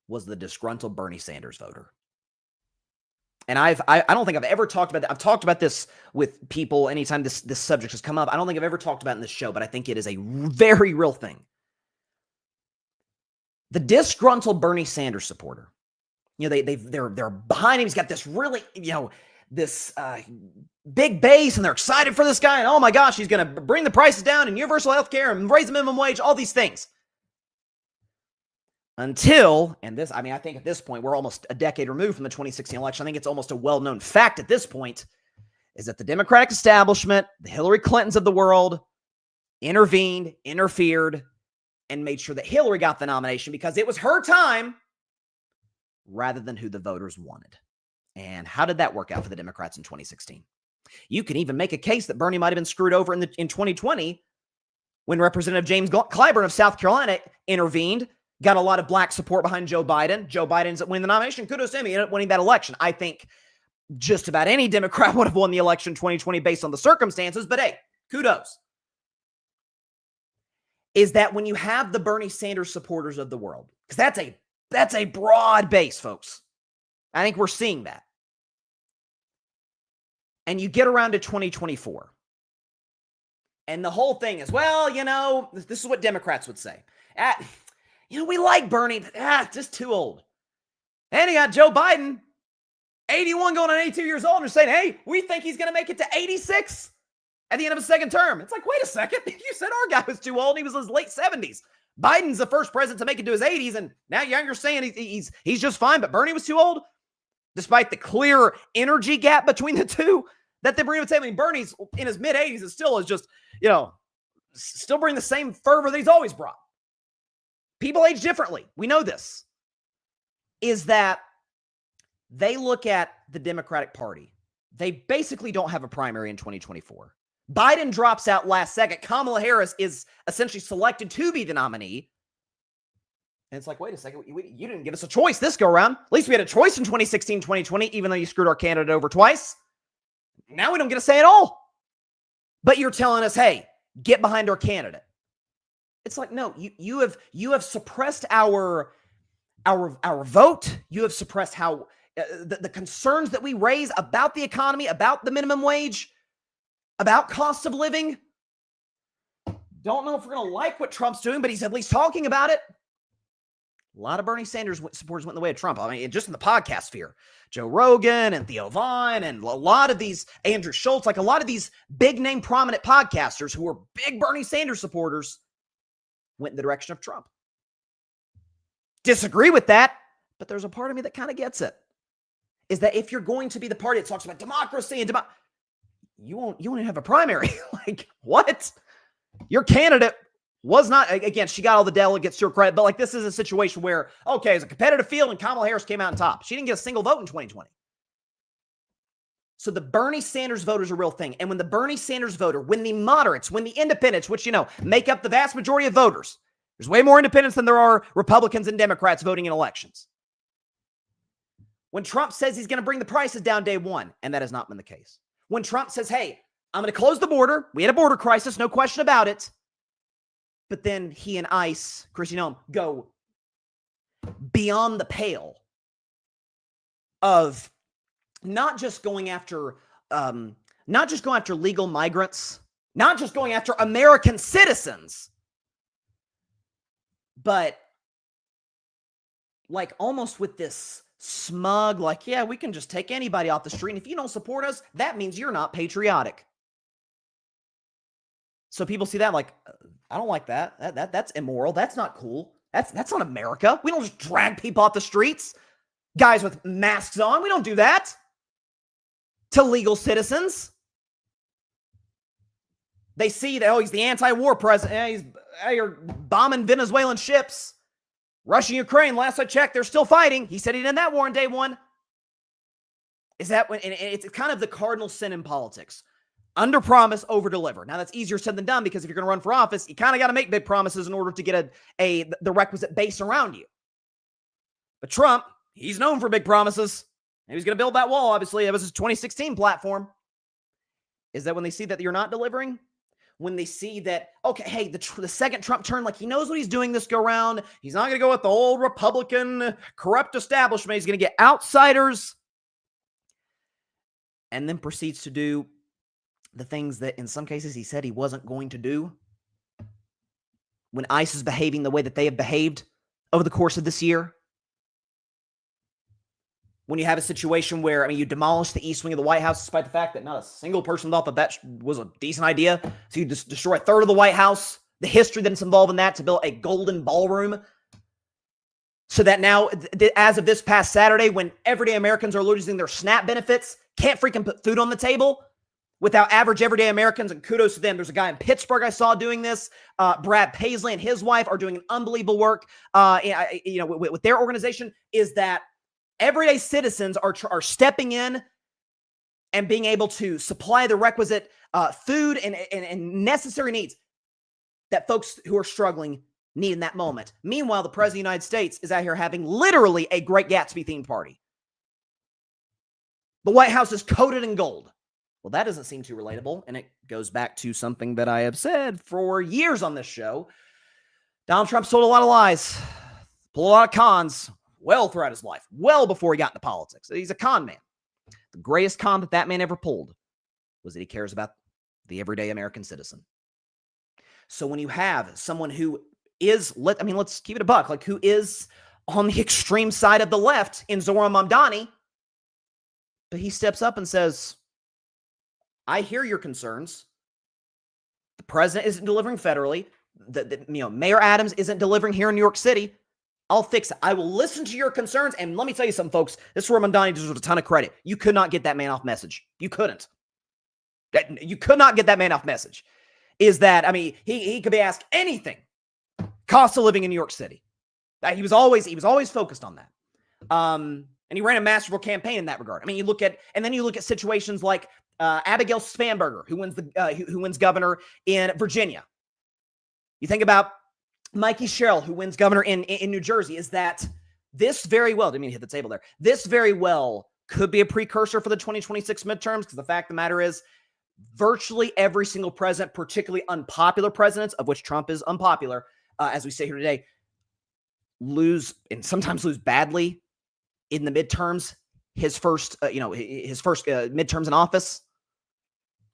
Was the disgruntled Bernie Sanders voter. And I don't think I've ever talked about that. I've talked about this with people anytime this subject has come up. I don't think I've ever talked about it in this show, but I think it is a very real thing. The disgruntled Bernie Sanders supporter. They're behind him. He's got this really, this big base, and they're excited for this guy. And oh my gosh, he's going to bring the prices down and universal health care and raise the minimum wage, all these things. Until, and this, I think at this point, we're almost a decade removed from the 2016 election. I think it's almost a well-known fact at this point, is that the Democratic establishment, the Hillary Clintons of the world, intervened, interfered, and made sure that Hillary got the nomination because it was her time rather than who the voters wanted. And how did that work out for the Democrats in 2016? You can even make a case that Bernie might have been screwed over in 2020 when Representative James Clyburn of South Carolina intervened, got a lot of black support behind Joe Biden. Joe Biden ends up winning the nomination. Kudos to him. He ended up winning that election. I think just about any Democrat would have won the election in 2020 based on the circumstances, but hey, kudos. Is that when you have the Bernie Sanders supporters of the world, because that's a broad base, folks. I think we're seeing that. And you get around to 2024. And the whole thing is, this is what Democrats would say. We like Bernie, but just too old. And you got Joe Biden, 81 going on 82 years old, and saying, hey, we think he's going to make it to 86 at the end of his second term. It's like, wait a second. You said our guy was too old. He was in his late 70s. Biden's the first president to make it to his 80s, and now you're saying he's just fine, but Bernie was too old? Despite the clear energy gap between the two that they bring to the table. I mean, Bernie's in his mid-80s and still is just, still bring the same fervor that he's always brought. People age differently. We know this. Is that they look at the Democratic Party. They basically don't have a primary in 2024. Biden drops out last second. Kamala Harris is essentially selected to be the nominee. And it's like, wait a second, you didn't give us a choice this go around. At least we had a choice in 2016, 2020, even though you screwed our candidate over twice. Now we don't get a say at all. But you're telling us, hey, get behind our candidate. It's like, no, you have suppressed our vote. You have suppressed how the concerns that we raise about the economy, about the minimum wage, about cost of living. Don't know if we're going to like what Trump's doing, but he's at least talking about it. A lot of Bernie Sanders supporters went the way of Trump. I mean, just in the podcast sphere, Joe Rogan and Theo Vaughn and a lot of these, Andrew Schultz, like a lot of these big name prominent podcasters who were big Bernie Sanders supporters went in the direction of Trump. Disagree with that, but there's a part of me that kind of gets it. Is that if you're going to be the party that talks about democracy and you won't even have a primary. Like, what? Your candidate was not, again, she got all the delegates to her credit, but like this is a situation where, okay, it's a competitive field and Kamala Harris came out on top. She didn't get a single vote in 2020. So the Bernie Sanders voter is a real thing. And when the Bernie Sanders voter, when the moderates, when the independents, which, make up the vast majority of voters, there's way more independents than there are Republicans and Democrats voting in elections. When Trump says he's going to bring the prices down day one, and that has not been the case. When Trump says, hey, I'm going to close the border. We had a border crisis, no question about it. But then he and ICE, Kristi Noem, go beyond the pale of not just going after legal migrants, not just going after American citizens, but like almost with this smug, like, yeah, we can just take anybody off the street. And if you don't support us, that means you're not patriotic. So people see that like, I don't like that. That's immoral. That's not cool. That's not America. We don't just drag people off the streets. Guys with masks on. We don't do that to legal citizens. They see that, oh, he's the anti-war president. You're bombing Venezuelan ships. Russia, Ukraine, last I checked, they're still fighting. He said he didn't that war in day one. Is that when, and it's kind of the cardinal sin in politics. Under promise, over deliver. Now that's easier said than done because if you're going to run for office, you kind of got to make big promises in order to get the requisite base around you. But Trump, he's known for big promises. And he was going to build that wall, obviously. That was his 2016 platform. Is that when they see that you're not delivering? When they see that, okay, hey, the second Trump turn, like he knows what he's doing this go round. He's not going to go with the old Republican corrupt establishment. He's going to get outsiders. And then proceeds to do the things that in some cases he said he wasn't going to do. When ICE is behaving the way that they have behaved over the course of this year. When you have a situation where, you demolish the east wing of the White House despite the fact that not a single person thought that was a decent idea. So you just destroy a third of the White House, the history that's involved in that to build a golden ballroom. So that now, as of this past Saturday, when everyday Americans are losing their SNAP benefits, can't freaking put food on the table without average everyday Americans, and kudos to them. There's a guy in Pittsburgh I saw doing this. Brad Paisley and his wife are doing an unbelievable work with their organization, is that everyday citizens are stepping in and being able to supply the requisite food and necessary needs that folks who are struggling need in that moment. Meanwhile, the President of the United States is out here having literally a Great Gatsby themed party. The White House is coated in gold. Well, that doesn't seem too relatable, and it goes back to something that I have said for years on this show. Donald Trump sold a lot of lies, pulled a lot of cons well throughout his life, well before he got into politics. He's a con man. The greatest con that man ever pulled was that he cares about the everyday American citizen. So when you have someone who is, let's keep it a buck, like who is on the extreme side of the left in Zoran Mamdani, but he steps up and says, I hear your concerns. The president isn't delivering federally. Mayor Adams isn't delivering here in New York City. I'll fix it. I will listen to your concerns. And let me tell you something, folks. This is where Mamdani deserves a ton of credit. You could not get that man off message. You couldn't. You could not get that man off message. Is that, I mean, he could be asked anything. Cost of living in New York City. He was always focused on that. And he ran a masterful campaign in that regard. I mean, you look at situations like Abigail Spanberger, who wins governor in Virginia. You think about Mikey Sherrill, who wins governor in New Jersey. Is that this very well, didn't mean to hit the table there. This very well could be a precursor for the 2026 midterms, because the fact of the matter is, virtually every single president, particularly unpopular presidents, of which Trump is unpopular, as we say here today, sometimes lose badly in the midterms. His first midterms in office.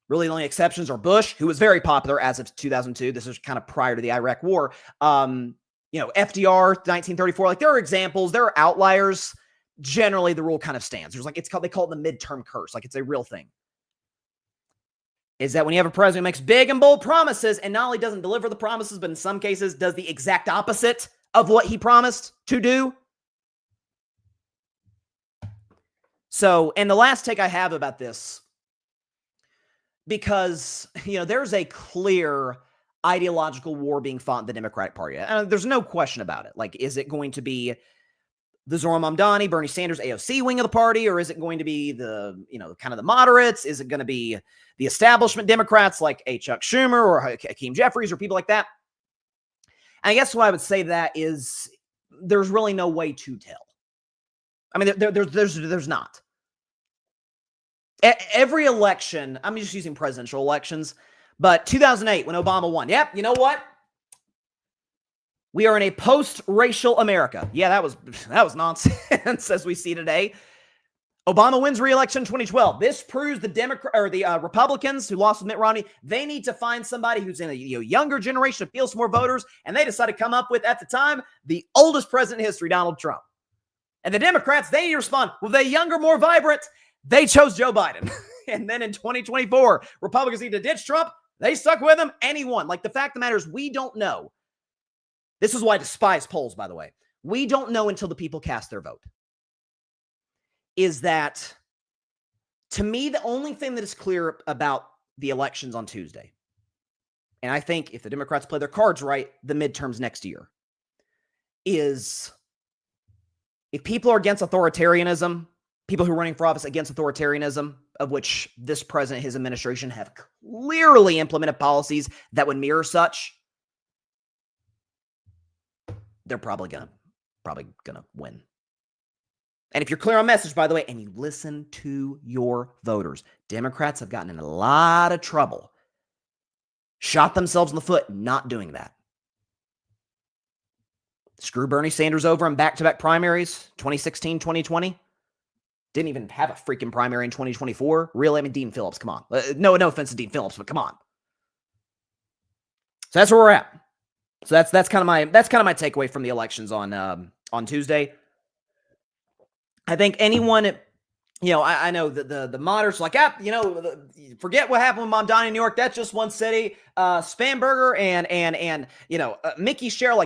Really, the only exceptions are Bush, who was very popular as of 2002. This is kind of prior to the Iraq War. FDR, 1934. Like, there are examples. There are outliers. Generally, the rule kind of stands. They call it the midterm curse. Like, it's a real thing. Is that when you have a president who makes big and bold promises and not only doesn't deliver the promises, but in some cases does the exact opposite of what he promised to do. So, and the last take I have about this, because, there's a clear ideological war being fought in the Democratic Party. There's no question about it. Like, is it going to be the Zoran Mamdani, Bernie Sanders, AOC wing of the party, or is it going to be the, kind of the moderates? Is it going to be the establishment Democrats like a Chuck Schumer or Hakeem Jeffries or people like that? And I guess what I would say to that is there's really no way to tell. I mean, there's not. Every election, I'm just using presidential elections, but 2008 when Obama won. Yep, you know what? We are in a post-racial America. Yeah, that was nonsense as we see today. Obama wins re-election in 2012. This proves the Republicans who lost with Mitt Romney, they need to find somebody who's in a younger generation, appeals to more voters, and they decided to come up with, at the time, the oldest president in history, Donald Trump. And the Democrats, they need to respond. Well, they younger, more vibrant. They chose Joe Biden. And then in 2024, Republicans need to ditch Trump. They stuck with him, and he won. Like, the fact of the matter is, we don't know. This is why I despise polls, by the way. We don't know until the people cast their vote. Is that, to me, the only thing that is clear about the elections on Tuesday, and I think if the Democrats play their cards right, the midterms next year, is if people are against authoritarianism, people who are running for office against authoritarianism, of which this president, his administration have clearly implemented policies that would mirror such, they're probably gonna win. And if you're clear on message, by the way, and you listen to your voters, Democrats have gotten in a lot of trouble, shot themselves in the foot not doing that. Screw Bernie Sanders over in back-to-back primaries, 2016, 2020. Didn't even have a freaking primary in 2024. Really? I mean, Dean Phillips, come on. No offense to Dean Phillips, but come on. So that's where we're at. So that's kind of my takeaway from the elections on Tuesday. I think anyone, I know the moderates are like, forget what happened with Mamdani in New York. That's just one city. Spanberger and Mickey Sherrill,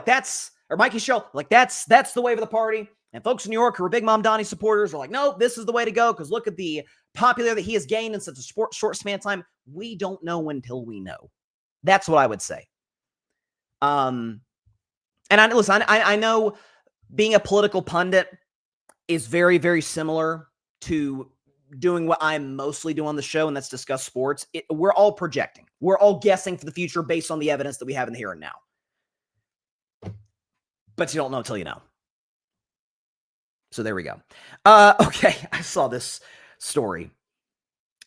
Mikey Sherrill, that's the wave of the party. And folks in New York who are big Mamdani supporters are like, no, this is the way to go, because look at the popularity that he has gained in such a short span of time. We don't know until we know. That's what I would say. And I know being a political pundit is very, very similar to doing what I mostly do on the show, and that's discuss sports. We're all projecting. We're all guessing for the future based on the evidence that we have in the here and now. But you don't know until you know. So there we go. Okay, I saw this story,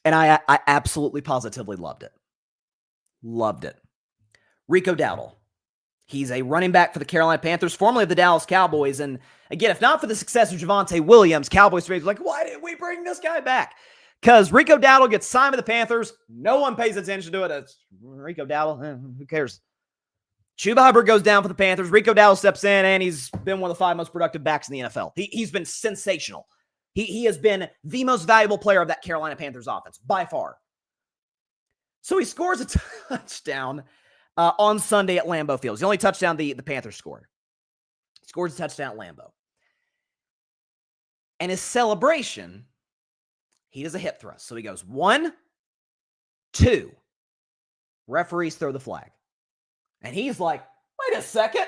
and I absolutely positively loved it. Loved it. Rico Dowdle. He's a running back for the Carolina Panthers, formerly of the Dallas Cowboys. And again, if not for the success of Javonte Williams, Cowboys fans are like, why didn't we bring this guy back? Because Rico Dowdle gets signed with the Panthers. No one pays attention to it. It's Rico Dowdle. Who cares? Chuba Hubbard goes down for the Panthers. Rico Dowdle steps in, and he's been one of the 5 most productive backs in the NFL. He's been sensational. He has been the most valuable player of that Carolina Panthers offense, by far. So he scores a touchdown on Sunday at Lambeau Field. The only touchdown the Panthers scored. Scores a touchdown at Lambeau. And his celebration, he does a hip thrust. So he goes 1, 2. Referees throw the flag. And he's like, wait a second.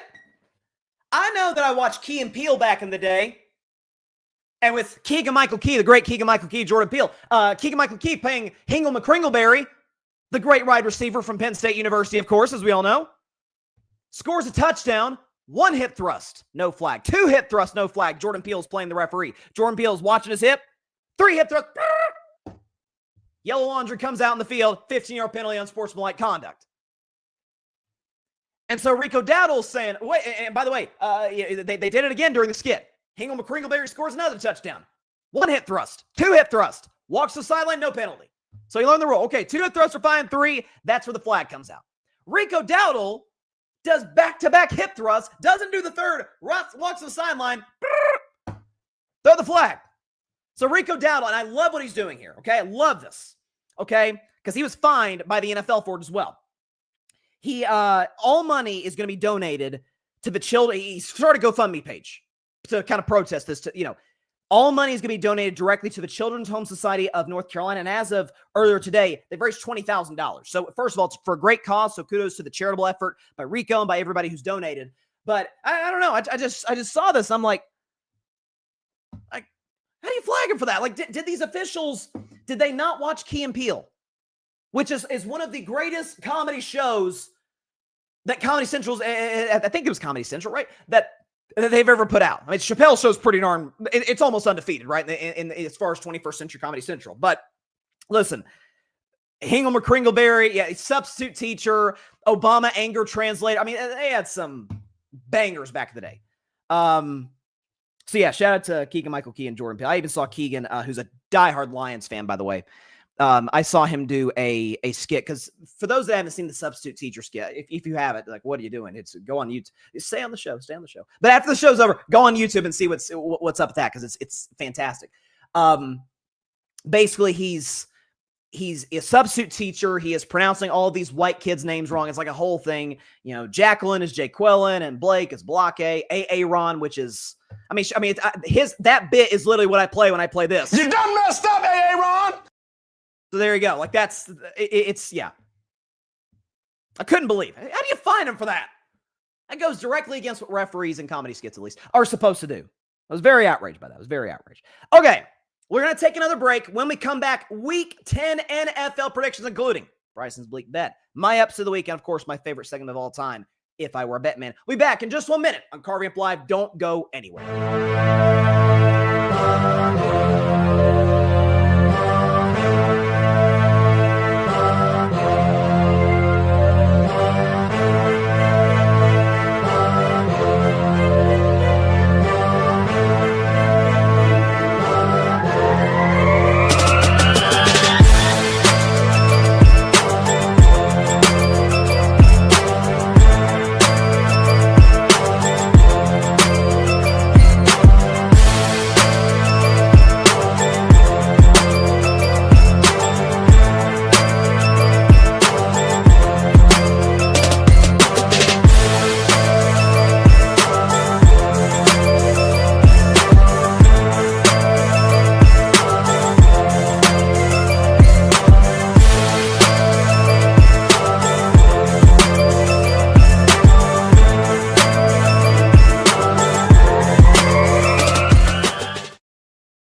I know that I watched Key and Peele back in the day. And with Keegan-Michael Key, the great Keegan-Michael Key, Jordan Peele, Keegan-Michael Key playing Hingle McCringleberry, the great wide receiver from Penn State University, of course, as we all know, scores a touchdown, 1 hip thrust, no flag. 2 hip thrust, no flag. Jordan Peele's playing the referee. Jordan Peele's watching his hip. 3 hip thrust. Yellow laundry comes out in the field. 15-yard penalty on sportsmanlike conduct. And so Rico Dowdle's saying, wait, and by the way, they did it again during the skit. Hingle McCringleberry scores another touchdown. 1 hip thrust, 2 hip thrust. Walks to the sideline, no penalty. So you learn the rule. Okay, 2 hip thrusts are fine. 3, that's where the flag comes out. Rico Dowdle does back-to-back hip thrusts, doesn't do the third, walks to the sideline, throw the flag. So Rico Dowdle, and I love what he's doing here, okay? I love this, okay? Because he was fined by the NFL for it as well. He, all money is going to be donated to the children. He started a GoFundMe page to kind of protest this, all money is going to be donated directly to the Children's Home Society of North Carolina. And as of earlier today, they've raised $20,000. So first of all, it's for a great cause. So kudos to the charitable effort by Rico and by everybody who's donated. But I don't know. I just saw this. I'm like, how do you flag him for that? Like, did these officials, did they not watch Key and Peele? Which is one of the greatest comedy shows that Comedy Central's, I think it was Comedy Central, right? That they've ever put out. I mean, Chappelle's show's pretty darn, it's almost undefeated, right? In as far as 21st century Comedy Central. But listen, Hingle McCringleberry, substitute teacher, Obama anger translator. I mean, they had some bangers back in the day. So yeah, shout out to Keegan-Michael Key and Jordan Peele. I even saw Keegan, who's a diehard Lions fan, by the way. I saw him do a skit, because for those that haven't seen the substitute teacher skit, if you haven't, like, what are you doing? It's go on YouTube. Stay on the show. But after the show's over, go on YouTube and see what's up with that, because it's fantastic. Basically, he's a substitute teacher. He is pronouncing all these white kids' names wrong. It's like a whole thing. You know, Jacqueline is Jaqueline, and Blake is Blake. Aaron, which is, I mean, that bit is literally what I play when I play this. You done messed up, Aaron. So there you go. Like, it's yeah. I couldn't believe it. How do you fine him for that? That goes directly against what referees and comedy skits, at least, are supposed to do. I was very outraged by that. I was very outraged. Okay, we're going to take another break. When we come back, Week 10 NFL predictions, including Bryson's Bleak Bet, my ups of the week, and, of course, my favorite segment of all time, If I Were a Bettin Man. We'll be back in just 1 minute on Carving Up Live. Don't go anywhere.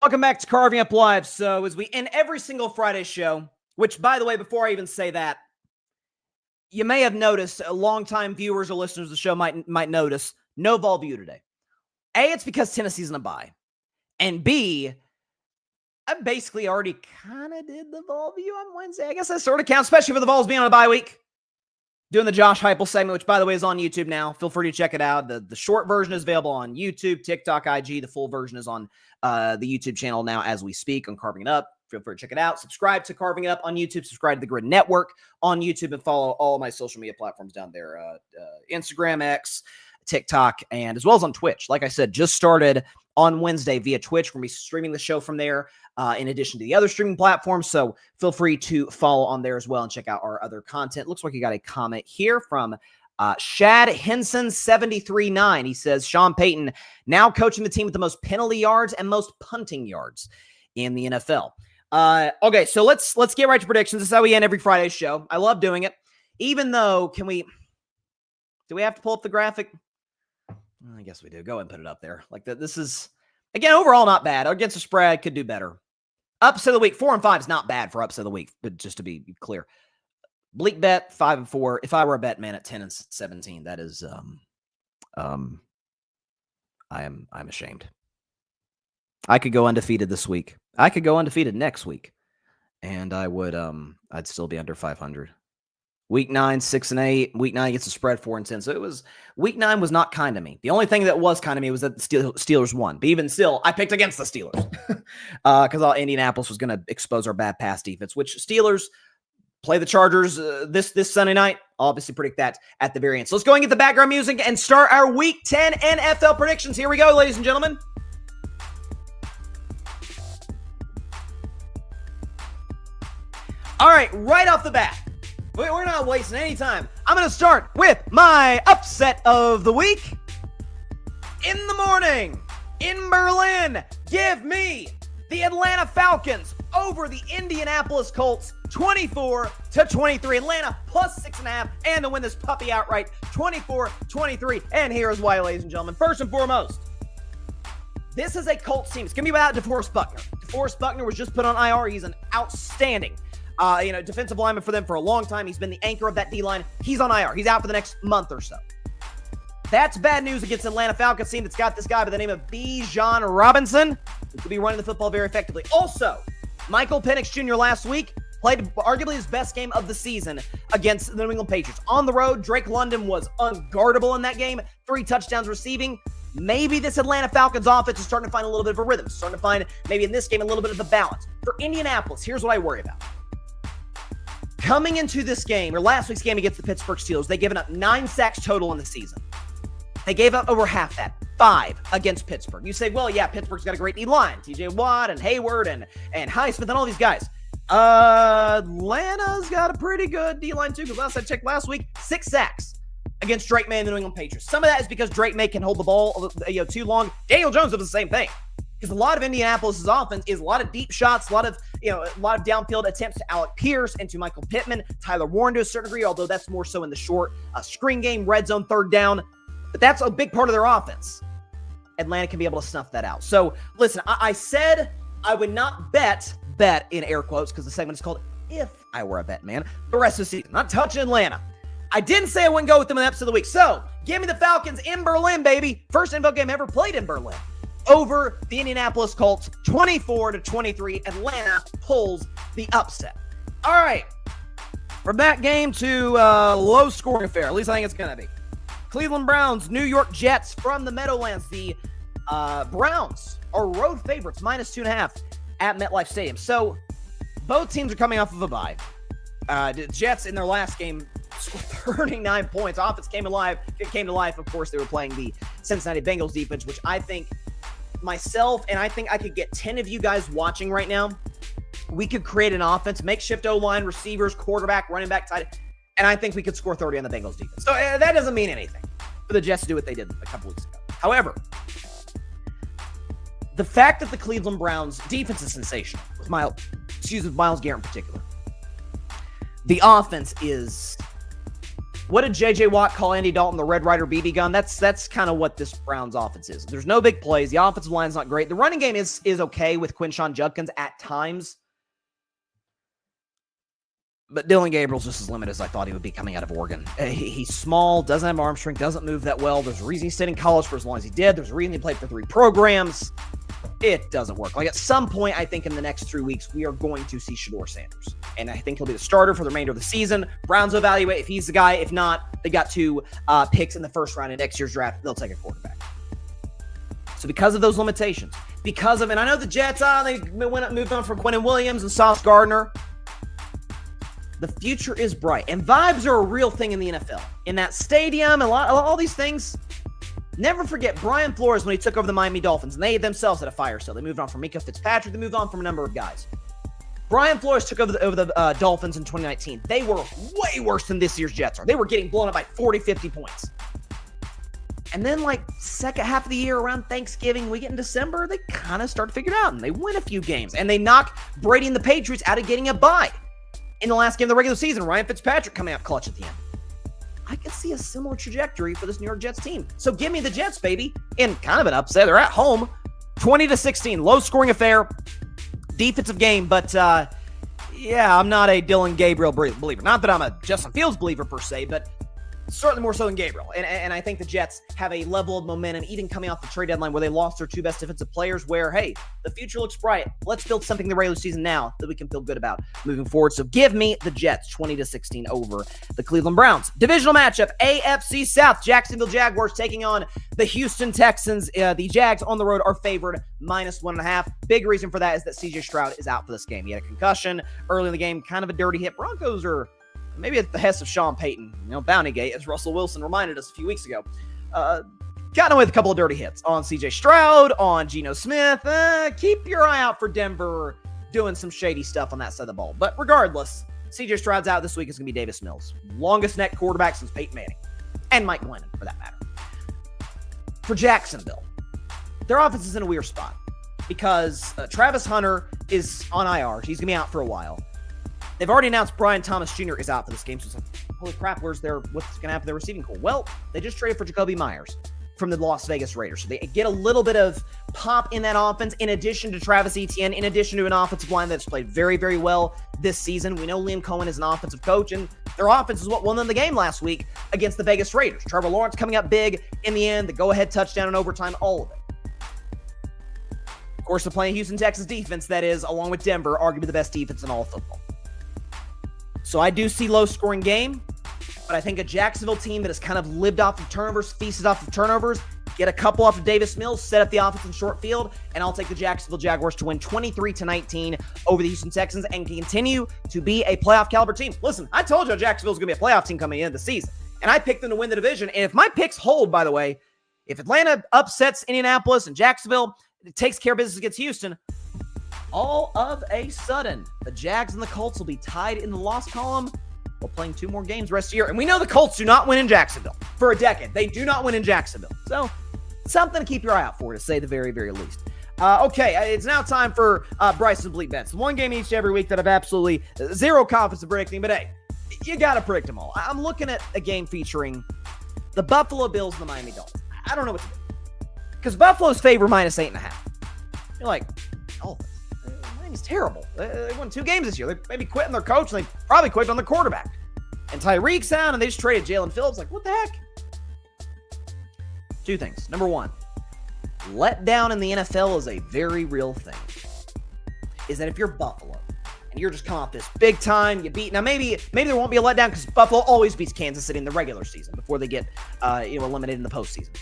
Welcome back to Carving Up Live. So as we end every single Friday show, which, by the way, before I even say that, you may have noticed, longtime viewers or listeners of the show might notice, no Vol View today. A, it's because Tennessee's in a bye. And B, I basically already kind of did the Vol View on Wednesday. I guess that sort of counts, especially for the Vols being on a bye week. Doing the Josh Heupel segment, which, by the way, is on YouTube now. Feel free to check it out. The short version is available on YouTube, TikTok, IG. The full version is on the YouTube channel now as we speak on Carving It Up. Feel free to check it out. Subscribe to Carving It Up on YouTube. Subscribe to the Grid Network on YouTube, and follow all of my social media platforms down there. Instagram, X, TikTok, and as well as on Twitch. Like I said, just started on Wednesday via Twitch. We're going to be streaming the show from there in addition to the other streaming platforms. So feel free to follow on there as well and check out our other content. Looks like you got a comment here from Shad Henson 73-9. He says, Sean Payton now coaching the team with the most penalty yards and most punting yards in the NFL. Okay, so let's get right to predictions. This is how we end every Friday's show. I love doing it. Even though, do we have to pull up the graphic? I guess we do. Go ahead and put it up there. Like that. This is, again, overall not bad. Against the spread, could do better. Upset of the week, 4-5 is not bad for upset of the week, but just to be clear. Bleak bet 5-4. If I were a bet man at 10-17, that is, I'm ashamed. I could go undefeated this week. I could go undefeated next week, and I would, I'd still be under 500. Week 9, 6-8. Week 9 gets the spread 4-10. So week 9 was not kind to me. The only thing that was kind to me was that the Steelers won. But even still, I picked against the Steelers because Indianapolis was going to expose our bad pass defense, which Steelers play the Chargers this Sunday night. I'll obviously predict that at the very end. So let's go and get the background music and start our Week 10 NFL predictions. Here we go, ladies and gentlemen. All right, right off the bat. We're not wasting any time. I'm going to start with my upset of the week. In the morning, in Berlin, give me the Atlanta Falcons over the Indianapolis Colts, 24-23. Atlanta plus 6.5, and to win this puppy outright, 24-23. And here's why, ladies and gentlemen. First and foremost, this is a Colts team. It's going to be without DeForest Buckner. DeForest Buckner was just put on IR. He's an outstanding defensive lineman for them for a long time. He's been the anchor of that D-line. He's on IR. He's out for the next month or so. That's bad news against Atlanta Falcons team that's got this guy by the name of Bijan Robinson, who could be running the football very effectively. Also, Michael Penix Jr. last week played arguably his best game of the season against the New England Patriots. On the road, Drake London was unguardable in that game. 3 touchdowns receiving. Maybe this Atlanta Falcons offense is starting to find a little bit of a rhythm. Starting to find, maybe in this game, a little bit of a balance. For Indianapolis, here's what I worry about. Coming into this game, or last week's game against the Pittsburgh Steelers, they've given up 9 sacks total in the season. They gave up over half that, 5 against Pittsburgh. You say, well, yeah, Pittsburgh's got a great D-line. TJ Watt and Hayward and Highsmith and all these guys. Atlanta's got a pretty good D-line too, because last I checked last week, 6 sacks against Drake May and the New England Patriots. Some of that is because Drake May can hold the ball too long. Daniel Jones does the same thing. Because a lot of Indianapolis' offense is a lot of deep shots, a lot of downfield attempts to Alec Pierce and to Michael Pittman, Tyler Warren to a certain degree, although that's more so in the short screen game, red zone, third down. But that's a big part of their offense. Atlanta can be able to snuff that out. So, listen, I said I would not bet in air quotes, because the segment is called If I Were a Bet Man, the rest of the season. Not touching Atlanta. I didn't say I wouldn't go with them in the episode of the week. So, give me the Falcons in Berlin, baby. First NFL game ever played in Berlin. Over the Indianapolis Colts, 24-23. Atlanta pulls the upset. All right. From that game to low-scoring affair, at least I think it's going to be. Cleveland Browns, New York Jets from the Meadowlands. The Browns are road favorites, -2.5 at MetLife Stadium. So both teams are coming off of a bye. The Jets in their last game scored 39 points. Offense came to life. Of course, they were playing the Cincinnati Bengals defense, which I think myself, and I think I could get 10 of you guys watching right now. We could create an offense, makeshift O-line, receivers, quarterback, running back, tight end, and I think we could score 30 on the Bengals defense. So that doesn't mean anything for the Jets to do what they did a couple weeks ago. However, the fact that the Cleveland Browns defense is sensational, with Myles Garrett in particular. The offense is, what did J.J. Watt call Andy Dalton the Red Ryder BB gun? That's kind of what this Browns offense is. There's no big plays. The offensive line's not great. The running game is okay with Quinshon Judkins at times. But Dylan Gabriel's just as limited as I thought he would be coming out of Oregon. He's small, doesn't have arm strength, doesn't move that well. There's a reason he stayed in college for as long as he did. There's a reason he played for 3 programs. It doesn't work. Like, at some point, I think in the next 3 weeks, we are going to see Shedeur Sanders. And I think he'll be the starter for the remainder of the season. Browns will evaluate if he's the guy. If not, they got 2 picks in the first round of next year's draft. They'll take a quarterback. So because of those limitations, and I know the Jets, they moved on from Quinnen Williams and Sauce Gardner. The future is bright, and vibes are a real thing in the NFL. In that stadium, all these things, Never forget Brian Flores when he took over the Miami Dolphins, and they themselves had a fire sale. They moved on from Minka Fitzpatrick. They moved on from a number of guys. Brian Flores took over the Dolphins in 2019. They were way worse than this year's Jets are. They were getting blown up by 40, 50 points. And then, like, second half of the year, around Thanksgiving, we get in December, they kind of start to figure it out, and they win a few games. And they knock Brady and the Patriots out of getting a bye in the last game of the regular season. Ryan Fitzpatrick coming out clutch at the end. I could see a similar trajectory for this New York Jets team. So give me the Jets, baby, in kind of an upset. They're at home, 20-16, low-scoring affair, defensive game. But, yeah, I'm not a Dylan Gabriel believer. Not that I'm a Justin Fields believer per se, but certainly more so than Gabriel. And I think the Jets have a level of momentum, even coming off the trade deadline where they lost their two best defensive players, where, hey, the future looks bright. Let's build something in the regular season now that we can feel good about moving forward. So give me the Jets, 20-16 over the Cleveland Browns. Divisional matchup, AFC South, Jacksonville Jaguars taking on the Houston Texans. The Jags on the road are favored -1.5. Big reason for that is that CJ Stroud is out for this game. He had a concussion early in the game, kind of a dirty hit. Broncos are maybe at the behest of Sean Payton, Bountygate, as Russell Wilson reminded us a few weeks ago. Gotten away with a couple of dirty hits on CJ Stroud, on Geno Smith. Keep your eye out for Denver doing some shady stuff on that side of the ball. But regardless, CJ Stroud's out this week. It's going to be Davis Mills. Longest neck quarterback since Peyton Manning. And Mike Glennon, for that matter. For Jacksonville, their offense is in a weird spot because Travis Hunter is on IR. He's going to be out for a while. They've already announced Brian Thomas Jr. is out for this game, so it's like, holy crap, what's going to happen to their receiving core? Well, they just traded for Jacoby Myers from the Las Vegas Raiders, so they get a little bit of pop in that offense, in addition to Travis Etienne, in addition to an offensive line that's played very, very well this season. We know Liam Cohen is an offensive coach, and their offense is what won them the game last week against the Vegas Raiders. Trevor Lawrence coming up big in the end, the go-ahead touchdown in overtime, all of it. Of course, they're playing Houston, Texas defense that is, along with Denver, arguably the best defense in all of football. So I do see low-scoring game, but I think a Jacksonville team that has kind of lived off of turnovers, feasted off of turnovers, get a couple off of Davis Mills, set up the offense in short field, and I'll take the Jacksonville Jaguars to win 23-19 over the Houston Texans and continue to be a playoff caliber team. Listen, I told you Jacksonville's going to be a playoff team coming into the season, and I picked them to win the division. And if my picks hold, by the way, if Atlanta upsets Indianapolis and Jacksonville takes care of business against Houston, all of a sudden, the Jags and the Colts will be tied in the loss column while playing 2 more games the rest of the year. And we know the Colts do not win in Jacksonville for a decade. They do not win in Jacksonville. So, something to keep your eye out for, to say the very, very least. Okay, it's now time for Bryson's Bleak bets. One game each every week that I've absolutely zero confidence in predicting, but hey, you got to predict them all. I'm looking at a game featuring the Buffalo Bills and the Miami Dolphins. I don't know what to do. Because Buffalo's favor -8.5. You're like, oh, Miami's terrible. They won 2 games this year. They maybe quit on their coach, and they probably quit on their quarterback. And Tyreek's out, and they just traded Jalen Phillips. Like, what the heck? 2 things. Number 1, letdown in the NFL is a very real thing. Is that if you're Buffalo, and you're just coming off this big time, you beat. Now, maybe there won't be a letdown because Buffalo always beats Kansas City in the regular season before they get eliminated in the postseason.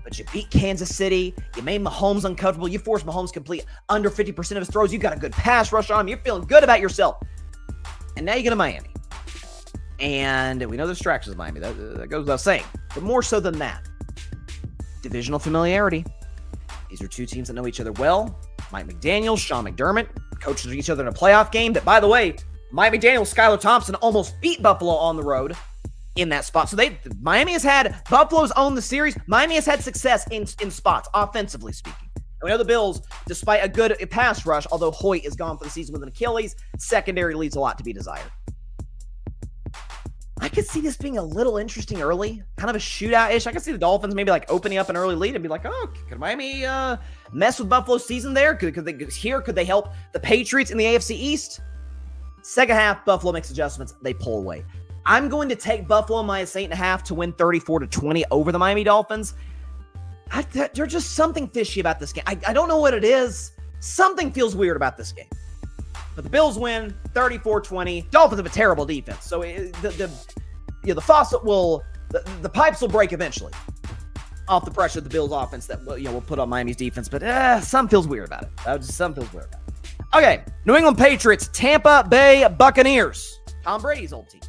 But you beat Kansas City. You made Mahomes uncomfortable. You forced Mahomes to complete under 50% of his throws. You got a good pass rush on him. You're feeling good about yourself. And now you go to Miami. And we know the distractions of Miami. That goes without saying. But more so than that, divisional familiarity. These are 2 teams that know each other well. Mike McDaniel, Sean McDermott, coaches each other in a playoff game that, by the way, Mike McDaniel, Skylar Thompson almost beat Buffalo on the road in that spot. So Miami has had, Buffalo's owned the series. Miami has had success in spots, offensively speaking. And we know the Bills, despite a good pass rush, although Hoyt is gone for the season with an Achilles, secondary leaves a lot to be desired. I could see this being a little interesting early, kind of a shootout-ish. I could see the Dolphins maybe like opening up an early lead and be like, oh, could Miami mess with Buffalo's season there? Could they help the Patriots in the AFC East? Second half, Buffalo makes adjustments. They pull away. I'm going to take Buffalo -8.5 to win 34-20 over the Miami Dolphins. There's just something fishy about this game. I don't know what it is. Something feels weird about this game. But the Bills win 34-20. Dolphins have a terrible defense. So the faucet will, the pipes will break eventually off the pressure of the Bills offense that will put on Miami's defense. But something feels weird about it. Something feels weird about it. Okay, New England Patriots, Tampa Bay Buccaneers. Tom Brady's old team.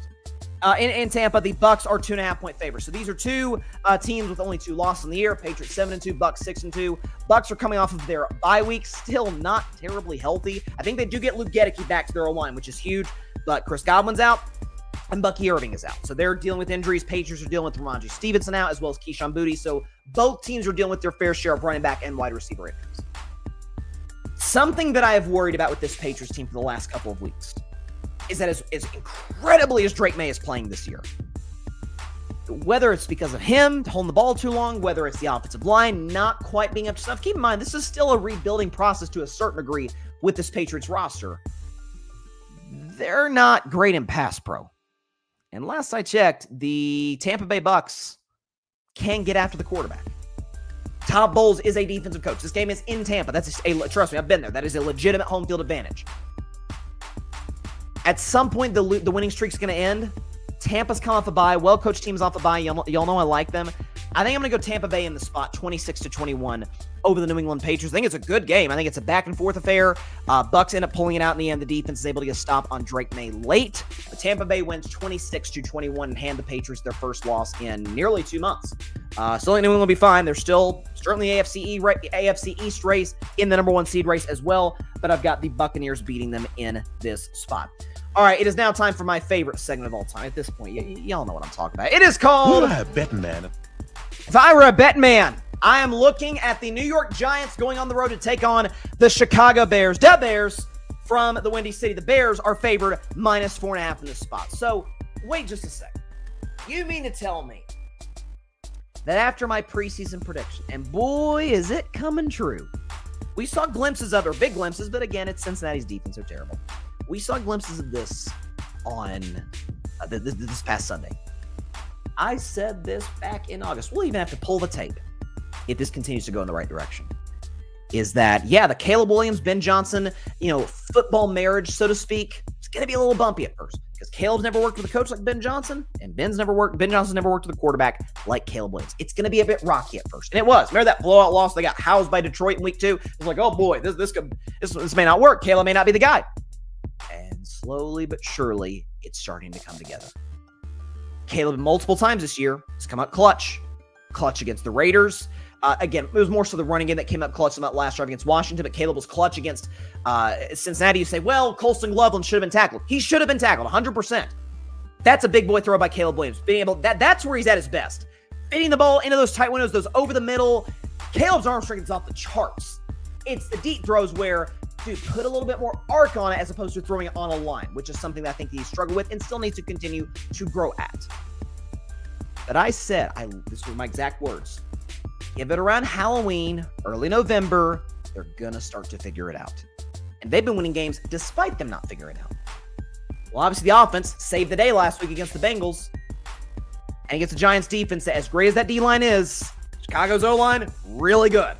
In Tampa, the Bucks are 2.5-point favorites. So these are two teams with only 2 losses in the year. Patriots 7-2, Bucks 6-2. Bucks are coming off of their bye week, still not terribly healthy. I think they do get Luke Gedeke back to their O-line, which is huge. But Chris Godwin's out, and Bucky Irving is out. So they're dealing with injuries. Patriots are dealing with Ramondre Stevenson out, as well as Keyshawn Boutte. So both teams are dealing with their fair share of running back and wide receiver injuries. Something that I have worried about with this Patriots team for the last couple of weeks is that as incredibly as Drake May is playing this year, whether it's because of him holding the ball too long, whether it's the offensive line not quite being up to snuff, keep in mind, this is still a rebuilding process to a certain degree with this Patriots roster. They're not great in pass pro. And last I checked, the Tampa Bay Bucks can get after the quarterback. Todd Bowles is a defensive coach. This game is in Tampa. Trust me, I've been there. That is a legitimate home field advantage. At some point, the winning streak's going to end. Tampa's come off a bye. Well-coached team's off a bye. Y'all know I like them. I think I'm going to go Tampa Bay in the spot, 26-21 over the New England Patriots. I think it's a good game. I think it's a back-and-forth affair. Bucks end up pulling it out in the end. The defense is able to get a stop on Drake May late. But Tampa Bay wins 26-21 and hand the Patriots their first loss in nearly 2 months. Still think New England will be fine. They're still certainly AFC East race, in the number 1 seed race as well. But I've got the Buccaneers beating them in this spot. All right, it is now time for my favorite segment of all time. At this point, y'all know what I'm talking about. It is called Bettin Man. If I Were a Bettin Man. I am looking at the New York Giants going on the road to take on the Chicago Bears. The Bears from the Windy City. The Bears are favored -4.5 in this spot. So, wait just a second. You mean to tell me that after my preseason prediction, and boy, is it coming true, we saw glimpses of it, or big glimpses, but again, it's Cincinnati's defense are terrible. We saw glimpses of this on this past Sunday. I said this back in August. We'll even have to pull the tape if this continues to go in the right direction. Is that, the Caleb Williams, Ben Johnson, football marriage, so to speak, it's going to be a little bumpy at first because Caleb's never worked with a coach like Ben Johnson, and Ben Johnson's never worked with a quarterback like Caleb Williams. It's going to be a bit rocky at first, and it was. Remember that blowout loss? They got housed by Detroit in week 2. It's like, oh boy, this may not work. Caleb may not be the guy. And slowly but surely, it's starting to come together. Caleb multiple times this year has come out clutch against the Raiders. Again, it was more so the running game that came up clutch about last drive against Washington, but Caleb was clutch against Cincinnati. You say, well, Colston Loveland should have been tackled. He should have been tackled, 100%. That's a big boy throw by Caleb Williams. That's where he's at his best. Fitting the ball into those tight windows, those over the middle. Caleb's arm strength is off the charts. It's the deep throws where, dude, put a little bit more arc on it as opposed to throwing it on a line, which is something that I think he's struggled with and still needs to continue to grow at. But I said, this were my exact words, give it around Halloween, early November, they're going to start to figure it out. And they've been winning games despite them not figuring it out. Well, obviously the offense saved the day last week against the Bengals. And against the Giants defense, as great as that D-line is, Chicago's O-line, really good.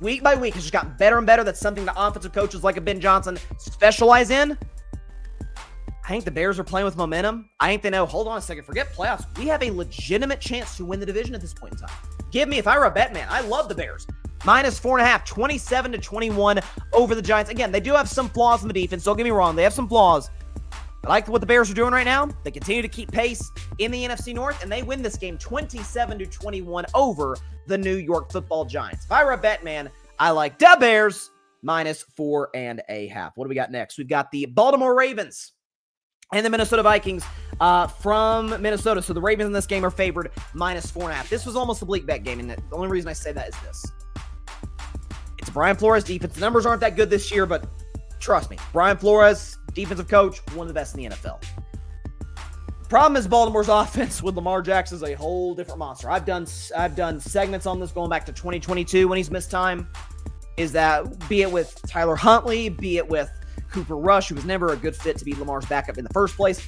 Week by week, it's just gotten better and better. That's something the offensive coaches like a Ben Johnson specialize in. I think the Bears are playing with momentum. I think they know, hold on a second, forget playoffs. We have a legitimate chance to win the division at this point in time. Give me, if I were a bet man, I love the Bears. -4.5, 27-21 over the Giants. Again, they do have some flaws in the defense. Don't get me wrong. They have some flaws. I like what the Bears are doing right now. They continue to keep pace in the NFC North, and they win this game 27-21 over the New York Football Giants. If I were a bet man, I like the Bears -4.5. What do we got next? We've got the Baltimore Ravens and the Minnesota Vikings from Minnesota. So the Ravens in this game are favored -4.5. This was almost a Bleak bet game, and the only reason I say that is this. It's Brian Flores defense. The numbers aren't that good this year, but trust me, Brian Flores, defensive coach, one of the best in the NFL. Problem is Baltimore's offense with Lamar Jackson is a whole different monster. I've done segments on this going back to 2022 when he's missed time. Is that, be it with Tyler Huntley, be it with Cooper Rush, who was never a good fit to be Lamar's backup in the first place,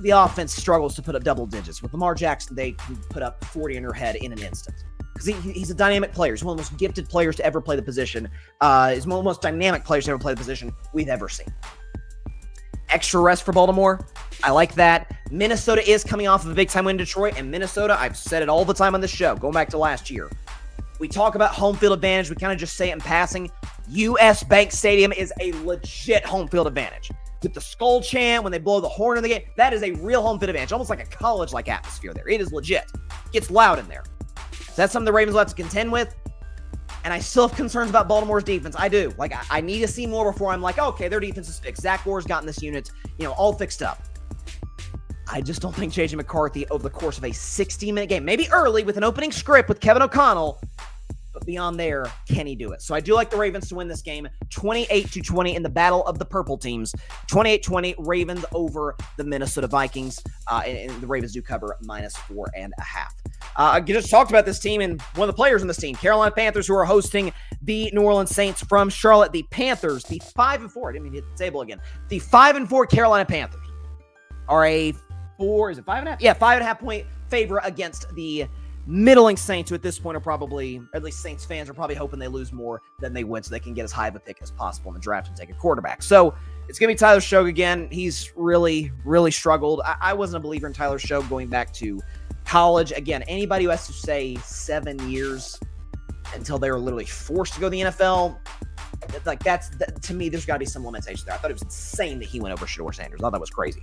the offense struggles to put up double digits. With Lamar Jackson, they can put up 40 in your head in an instant. Because he's a dynamic player. He's one of the most gifted players to ever play the position. He's one of the most dynamic players to ever play the position we've ever seen. Extra rest for Baltimore. I like that. Minnesota is coming off of a big-time win in Detroit, and Minnesota, I've said it all the time on this show, going back to last year. We talk about home field advantage. We kind of just say it in passing. US Bank Stadium is a legit home field advantage. With the skull chant, when they blow the horn in the game, that is a real home field advantage. Almost like a college-like atmosphere there. It is legit. It gets loud in there. So that's something the Ravens will have to contend with. And I still have concerns about Baltimore's defense. I do. Like, I need to see more before I'm like, okay, their defense is fixed. Zach Orr's gotten this unit, all fixed up. I just don't think J.J. McCarthy, over the course of a 60-minute game, maybe early with an opening script with Kevin O'Connell, but beyond there, can he do it? So I do like the Ravens to win this game, 28-20 in the battle of the purple teams. 28-20, Ravens over the Minnesota Vikings, and the Ravens do cover -4.5. I just talked about this team and one of the players on this team, Carolina Panthers, who are hosting the New Orleans Saints from Charlotte. The Panthers, the 5-4, I didn't mean to hit the table again. The 5-4 Carolina Panthers are a 5.5? Yeah, 5.5 point favorite against the middling Saints, who at this point are probably, or at least Saints fans are probably hoping they lose more than they win so they can get as high of a pick as possible in the draft and take a quarterback. So it's going to be Tyler Shough again. He's really, really struggled. I wasn't a believer in Tyler Shough going back to college. Again, anybody who has to say 7 years until they were literally forced to go to the NFL, like to me, there's got to be some limitation there. I thought it was insane that he went over Shedeur Sanders. I thought that was crazy.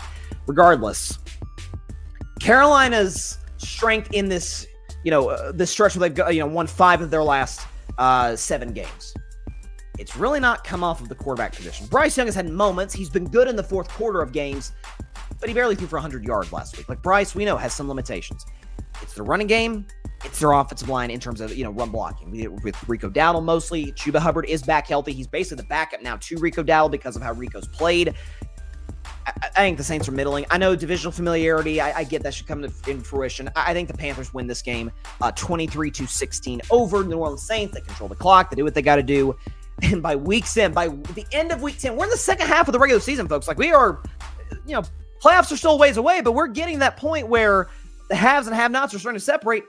Regardless, Carolina's strength in this, this stretch where they've won 5 of their last 7 games. It's really not come off of the quarterback position. Bryce Young has had moments. He's been good in the fourth quarter of games, but he barely threw for 100 yards last week. Like Bryce, we know, has some limitations. It's the running game. It's their offensive line in terms of, run blocking. With Rico Dowdle mostly. Chuba Hubbard is back healthy. He's basically the backup now to Rico Dowdle because of how Rico's played. I think the Saints are middling. I know divisional familiarity. I get that should come in fruition. I think the Panthers win this game 23-16 over the New Orleans Saints. They control the clock. They do what they got to do. And by the end of week 10, we're in the second half of the regular season, folks. Like we are, playoffs are still a ways away, but we're getting that point where the haves and have-nots are starting to separate.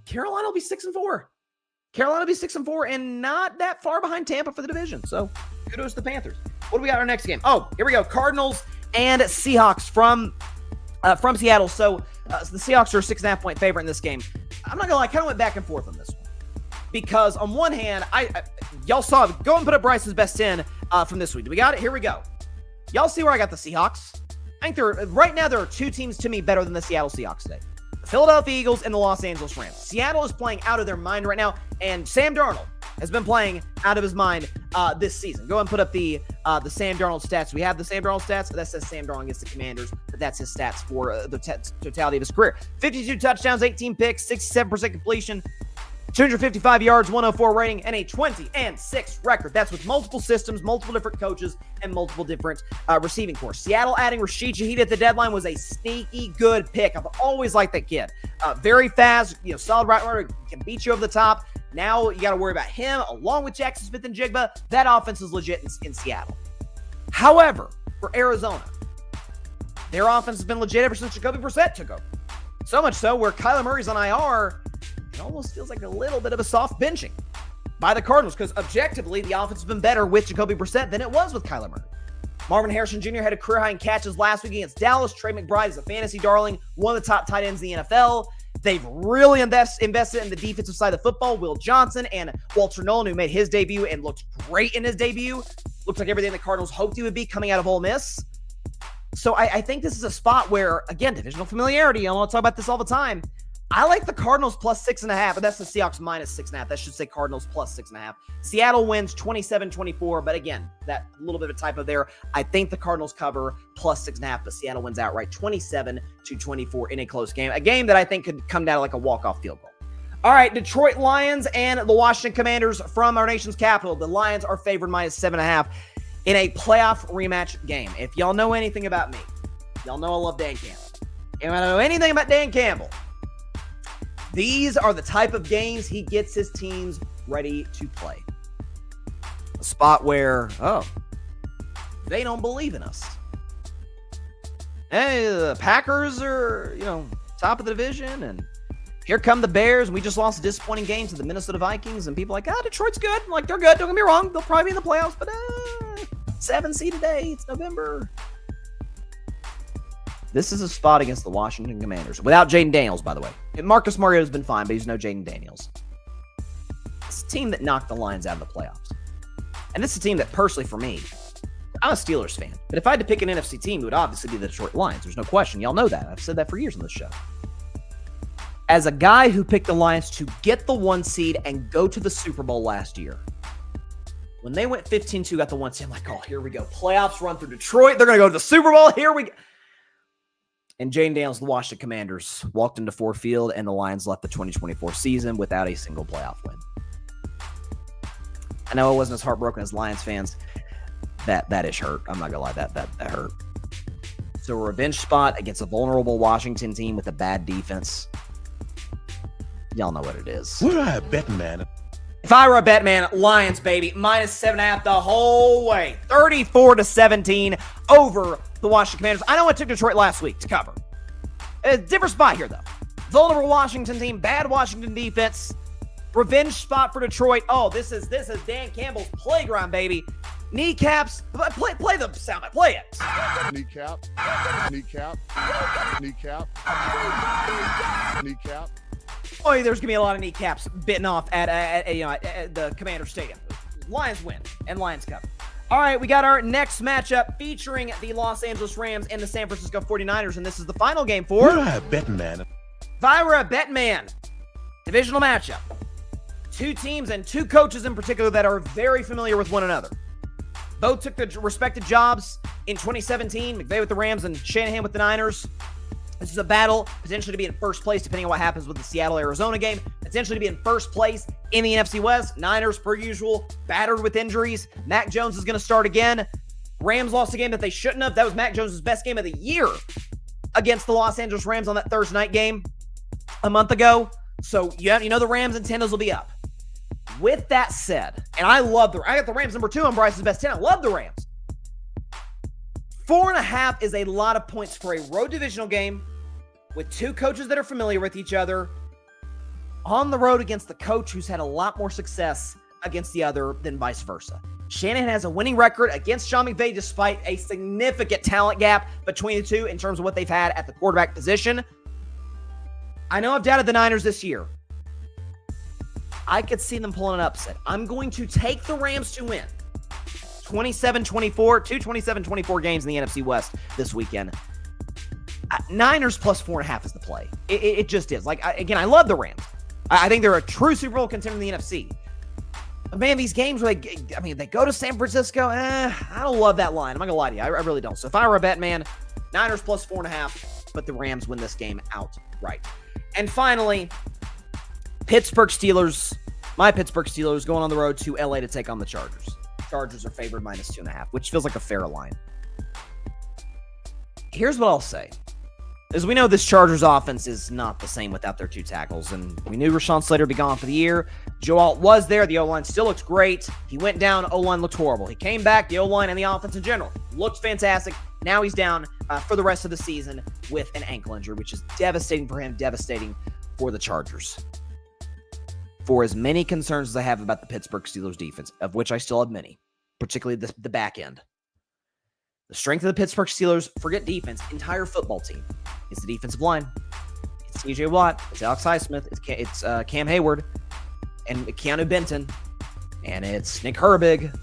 Carolina will be 6-4. Carolina will be 6-4 and not that far behind Tampa for the division. So kudos to the Panthers. What do we got in our next game? Oh, here we go. Cardinals and Seahawks from Seattle. So the Seahawks are a 6.5 point favorite in this game. I'm not going to lie, I kind of went back and forth on this one. Because on one hand, y'all saw it. Go and put up Bryson's best 10 from this week. Do we got it? Here we go. Y'all see where I got the Seahawks? I think right now there are 2 teams to me better than the Seattle Seahawks today. The Philadelphia Eagles and the Los Angeles Rams. Seattle is playing out of their mind right now, and Sam Darnold has been playing out of his mind this season. Go and put up the Sam Darnold stats. We have the Sam Darnold stats. That says Sam Darnold against the Commanders, but that's his stats for the totality of his career. 52 touchdowns, 18 picks, 67% completion, 255 yards, 104 rating, and a 20-6 record. That's with multiple systems, multiple different coaches, and multiple different receiving corps. Seattle adding Rashid Shaheed at the deadline was a sneaky good pick. I've always liked that kid. Very fast, solid right runner, can beat you over the top. Now you got to worry about him along with Jackson Smith and Jigba. That offense is legit in Seattle. However, for Arizona, their offense has been legit ever since Jacoby Brissett took over. So much so where Kyler Murray's on IR, it almost feels like a little bit of a soft benching by the Cardinals because objectively, the offense has been better with Jacoby Brissett than it was with Kyler Murray. Marvin Harrison Jr. had a career high in catches last week against Dallas. Trey McBride is a fantasy darling, one of the top tight ends in the NFL. They've really invested in the defensive side of the football. Will Johnson and Walter Nolan, who made his debut and looked great in his debut. Looks like everything the Cardinals hoped he would be coming out of Ole Miss. So I think this is a spot where, again, divisional familiarity. I want to talk about this all the time. I like the Cardinals plus 6.5, but that's the Seahawks minus 6.5. That should say Cardinals plus 6.5. Seattle wins 27-24, but again, that little bit of a typo there. I think the Cardinals cover plus 6.5, but Seattle wins outright 27-24 in a close game. A game that I think could come down to like a walk-off field goal. All right, Detroit Lions and the Washington Commanders from our nation's capital. The Lions are favored minus 7.5 in a playoff rematch game. If y'all know anything about me, y'all know I love Dan Campbell. If I know anything about Dan Campbell, these are the type of games he gets his teams ready to play. A spot where, they don't believe in us. Hey, the Packers are, top of the division, and here come the Bears, and we just lost a disappointing game to the Minnesota Vikings, and people are like, Detroit's good. I'm like, they're good. Don't get me wrong. They'll probably be in the playoffs, but 7 seed today. It's November. This is a spot against the Washington Commanders. Without Jaden Daniels, by the way. Marcus Mariota's been fine, but he's no Jaden Daniels. It's a team that knocked the Lions out of the playoffs. And this is a team that personally for me, I'm a Steelers fan. But if I had to pick an NFC team, it would obviously be the Detroit Lions. There's no question. Y'all know that. I've said that for years on this show. As a guy who picked the Lions to get the 1 seed and go to the Super Bowl last year, when they went 15-2, got the 1 seed, I'm like, oh, here we go. Playoffs run through Detroit. They're going to go to the Super Bowl. Here we go. And Jane Daniels, the Washington Commanders, walked into Ford Field, and the Lions left the 2024 season without a single playoff win. I know it wasn't as heartbroken as Lions fans. That is hurt. I'm not going to lie. That hurt. So a revenge spot against a vulnerable Washington team with a bad defense. Y'all know what it is. What do I have Bettin Man? If I were a bet man, Lions, baby, -7.5 the whole way. 34-17 over the Washington Commanders. I know I took Detroit last week to cover. A different spot here, though. Vulnerable Washington team, bad Washington defense. Revenge spot for Detroit. Oh, this is Dan Campbell's playground, baby. Kneecaps. Play the sound. Play it. Kneecap. Kneecap. Kneecap. Kneecap. Oh, there's gonna be a lot of kneecaps bitten off at the Commander Stadium. Lions win and Lions cover. All right, we got our next matchup featuring the Los Angeles Rams and the San Francisco 49ers, and this is the final game for. What do I have Bettin Man? If I were a bet man, divisional matchup. 2 teams and 2 coaches in particular that are very familiar with one another. Both took their respective jobs in 2017, McVay with the Rams and Shanahan with the Niners. This is a battle, potentially to be in first place, depending on what happens with the Seattle-Arizona game. Potentially to be in first place in the NFC West. Niners, per usual, battered with injuries. Mac Jones is going to start again. Rams lost a game that they shouldn't have. That was Mac Jones' best game of the year against the Los Angeles Rams on that Thursday night game a month ago. So, you know the Rams and Tendos will be up. With that said, and I got the Rams number 2 on Bryce's best 10. I love the Rams. 4.5 is a lot of points for a road divisional game with 2 coaches that are familiar with each other on the road against the coach who's had a lot more success against the other than vice versa. Shanahan has a winning record against Sean McVay despite a significant talent gap between the two in terms of what they've had at the quarterback position. I know I've doubted the Niners this year. I could see them pulling an upset. I'm going to take the Rams to win. 27-24, 2 27-24 games in the NFC West this weekend. Niners plus 4.5 is the play. It just is. Again, I love the Rams. I think they're a true Super Bowl contender in the NFC. But man, these games where they go to San Francisco, I don't love that line. I'm not going to lie to you. I really don't. So if I were a bet man, Niners plus 4.5, but the Rams win this game outright. And finally, Pittsburgh Steelers. My Pittsburgh Steelers going on the road to LA to take on the Chargers. Chargers are favored -2.5, which feels like a fair line. Here's what I'll say. As we know, this Chargers offense is not the same without their 2 tackles, and we knew Rashawn Slater would be gone for the year. Joe Alt was there. The O-line still looks great. He went down. O-line looked horrible. He came back. The O-line and the offense in general looked fantastic. Now he's down for the rest of the season with an ankle injury, which is devastating for him, devastating for the Chargers. For as many concerns as I have about the Pittsburgh Steelers defense, of which I still have many, particularly the back end, the strength of the Pittsburgh Steelers, forget defense, entire football team, is the defensive line. It's TJ Watt, it's Alex Highsmith, it's Cam Hayward, and Keanu Benton, and it's Nick Herbig.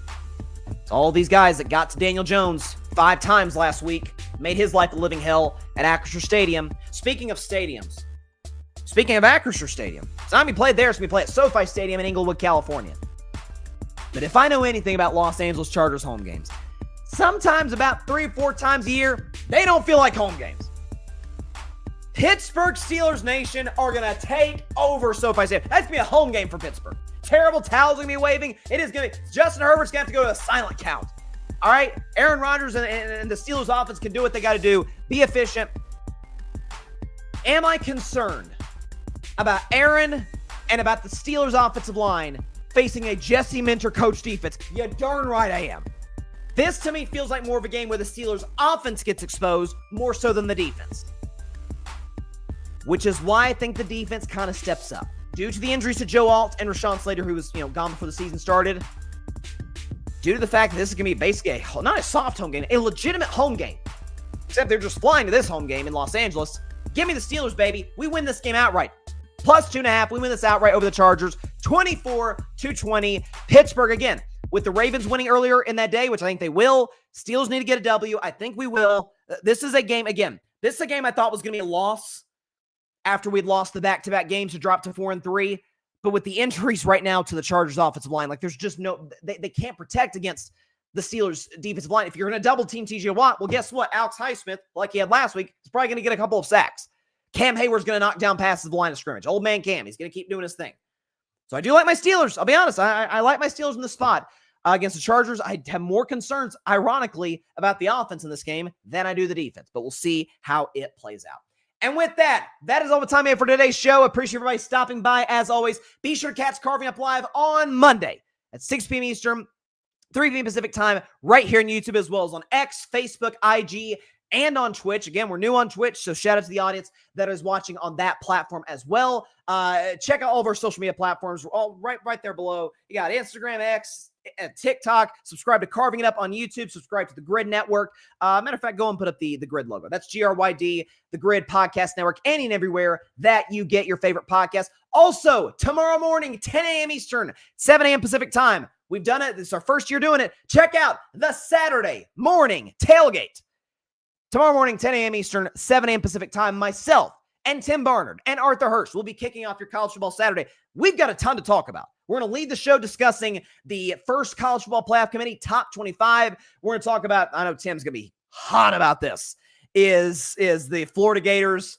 It's all these guys that got to Daniel Jones 5 times last week, made his life a living hell at Acrisure Stadium. Speaking of stadiums, speaking of Acrisure Stadium, it's not going to be played there, it's going to be played at SoFi Stadium in Inglewood, California. But if I know anything about Los Angeles Chargers home games, sometimes about 3 or 4 times a year, they don't feel like home games. Pittsburgh Steelers Nation are going to take over SoFi Stadium. That's going to be a home game for Pittsburgh. Terrible towels going to be waving. It is going to be, Justin Herbert's going to have to go to a silent count. All right? Aaron Rodgers and the Steelers offense can do what they got to do. Be efficient. Am I concerned about Aaron and about the Steelers offensive line facing a Jesse Minter coach defense? You darn right I am. This to me feels like more of a game where the Steelers offense gets exposed more so than the defense. Which is why I think the defense kind of steps up. Due to the injuries to Joe Alt and Rashawn Slater, who was gone before the season started. Due to the fact that this is going to be basically not a soft home game, a legitimate home game. Except they're just flying to this home game in Los Angeles. Give me the Steelers, baby. We win this game outright. Plus 2.5. We win this outright over the Chargers. 24-20. Pittsburgh, again, with the Ravens winning earlier in that day, which I think they will. Steelers need to get a W. I think we will. This is a game, again, this is a game I thought was going to be a loss after we'd lost the back-to-back games to drop to 4-3. But with the injuries right now to the Chargers offensive line, like there's just no, they can't protect against the Steelers defensive line. If you're going to double team TJ Watt, well, guess what? Alex Highsmith, like he had last week, is probably going to get a couple of sacks. Cam Hayward's going to knock down passes at the line of scrimmage. Old man Cam, he's going to keep doing his thing. So I do like my Steelers. I'll be honest. I like my Steelers in the spot. Against the Chargers, I have more concerns, ironically, about the offense in this game than I do the defense. But we'll see how it plays out. And with that, that is all the time we have for today's show. Appreciate everybody stopping by. As always, be sure to catch Carving Up Live on Monday at 6 p.m. Eastern, 3 p.m. Pacific time, right here on YouTube, as well as on X, Facebook, IG, and on Twitch. Again, we're new on Twitch, so shout out to the audience that is watching on that platform as well. Check out all of our social media platforms. We're all right there below. You got Instagram, X, TikTok. Subscribe to Carving It Up on YouTube. Subscribe to the Grid Network. Matter of fact, go and put up the Grid logo. That's GRYD, the Grid Podcast Network, any and everywhere that you get your favorite podcast. Also, tomorrow morning, 10 a.m. Eastern, 7 a.m. Pacific time. We've done it. This is our first year doing it. Check out the Saturday morning tailgate. Tomorrow morning, 10 a.m. Eastern, 7 a.m. Pacific time, myself and Tim Barnard and Arthur Hirsch will be kicking off your college football Saturday. We've got a ton to talk about. We're going to lead the show discussing the first college football playoff committee, top 25. We're going to talk about, I know Tim's going to be hot about this, is the Florida Gators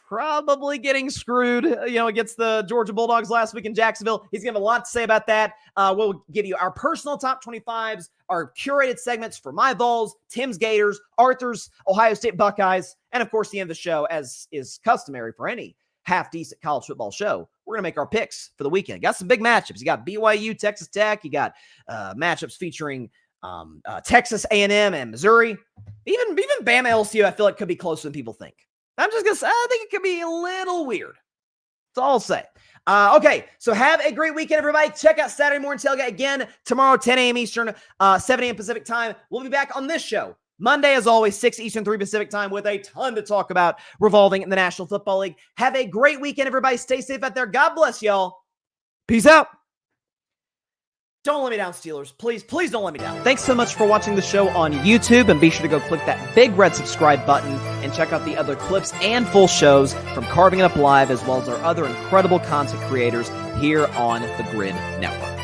probably getting screwed, against the Georgia Bulldogs last week in Jacksonville. He's going to have a lot to say about that. We'll give you our personal top 25s, our curated segments for my Vols, Tim's Gators, Arthur's Ohio State Buckeyes, and of course, the end of the show, as is customary for any half-decent college football show, we're going to make our picks for the weekend. Got some big matchups. You got BYU, Texas Tech. You got matchups featuring Texas A&M and Missouri. Even Bama LSU, I feel like could be closer than people think. I'm just going to say, I think it could be a little weird. That's all I'll say. Okay, so have a great weekend, everybody. Check out Saturday Morning Tailgate again tomorrow, 10 a.m. Eastern, 7 a.m. Pacific time. We'll be back on this show Monday, as always, 6 Eastern, 3 Pacific time, with a ton to talk about revolving in the National Football League. Have a great weekend, everybody. Stay safe out there. God bless y'all. Peace out. Don't let me down, Steelers. Please don't let me down. Thanks so much for watching the show on YouTube, and be sure to go click that big red subscribe button and check out the other clips and full shows from Carving It Up Live, as well as our other incredible content creators here on the Grid Network.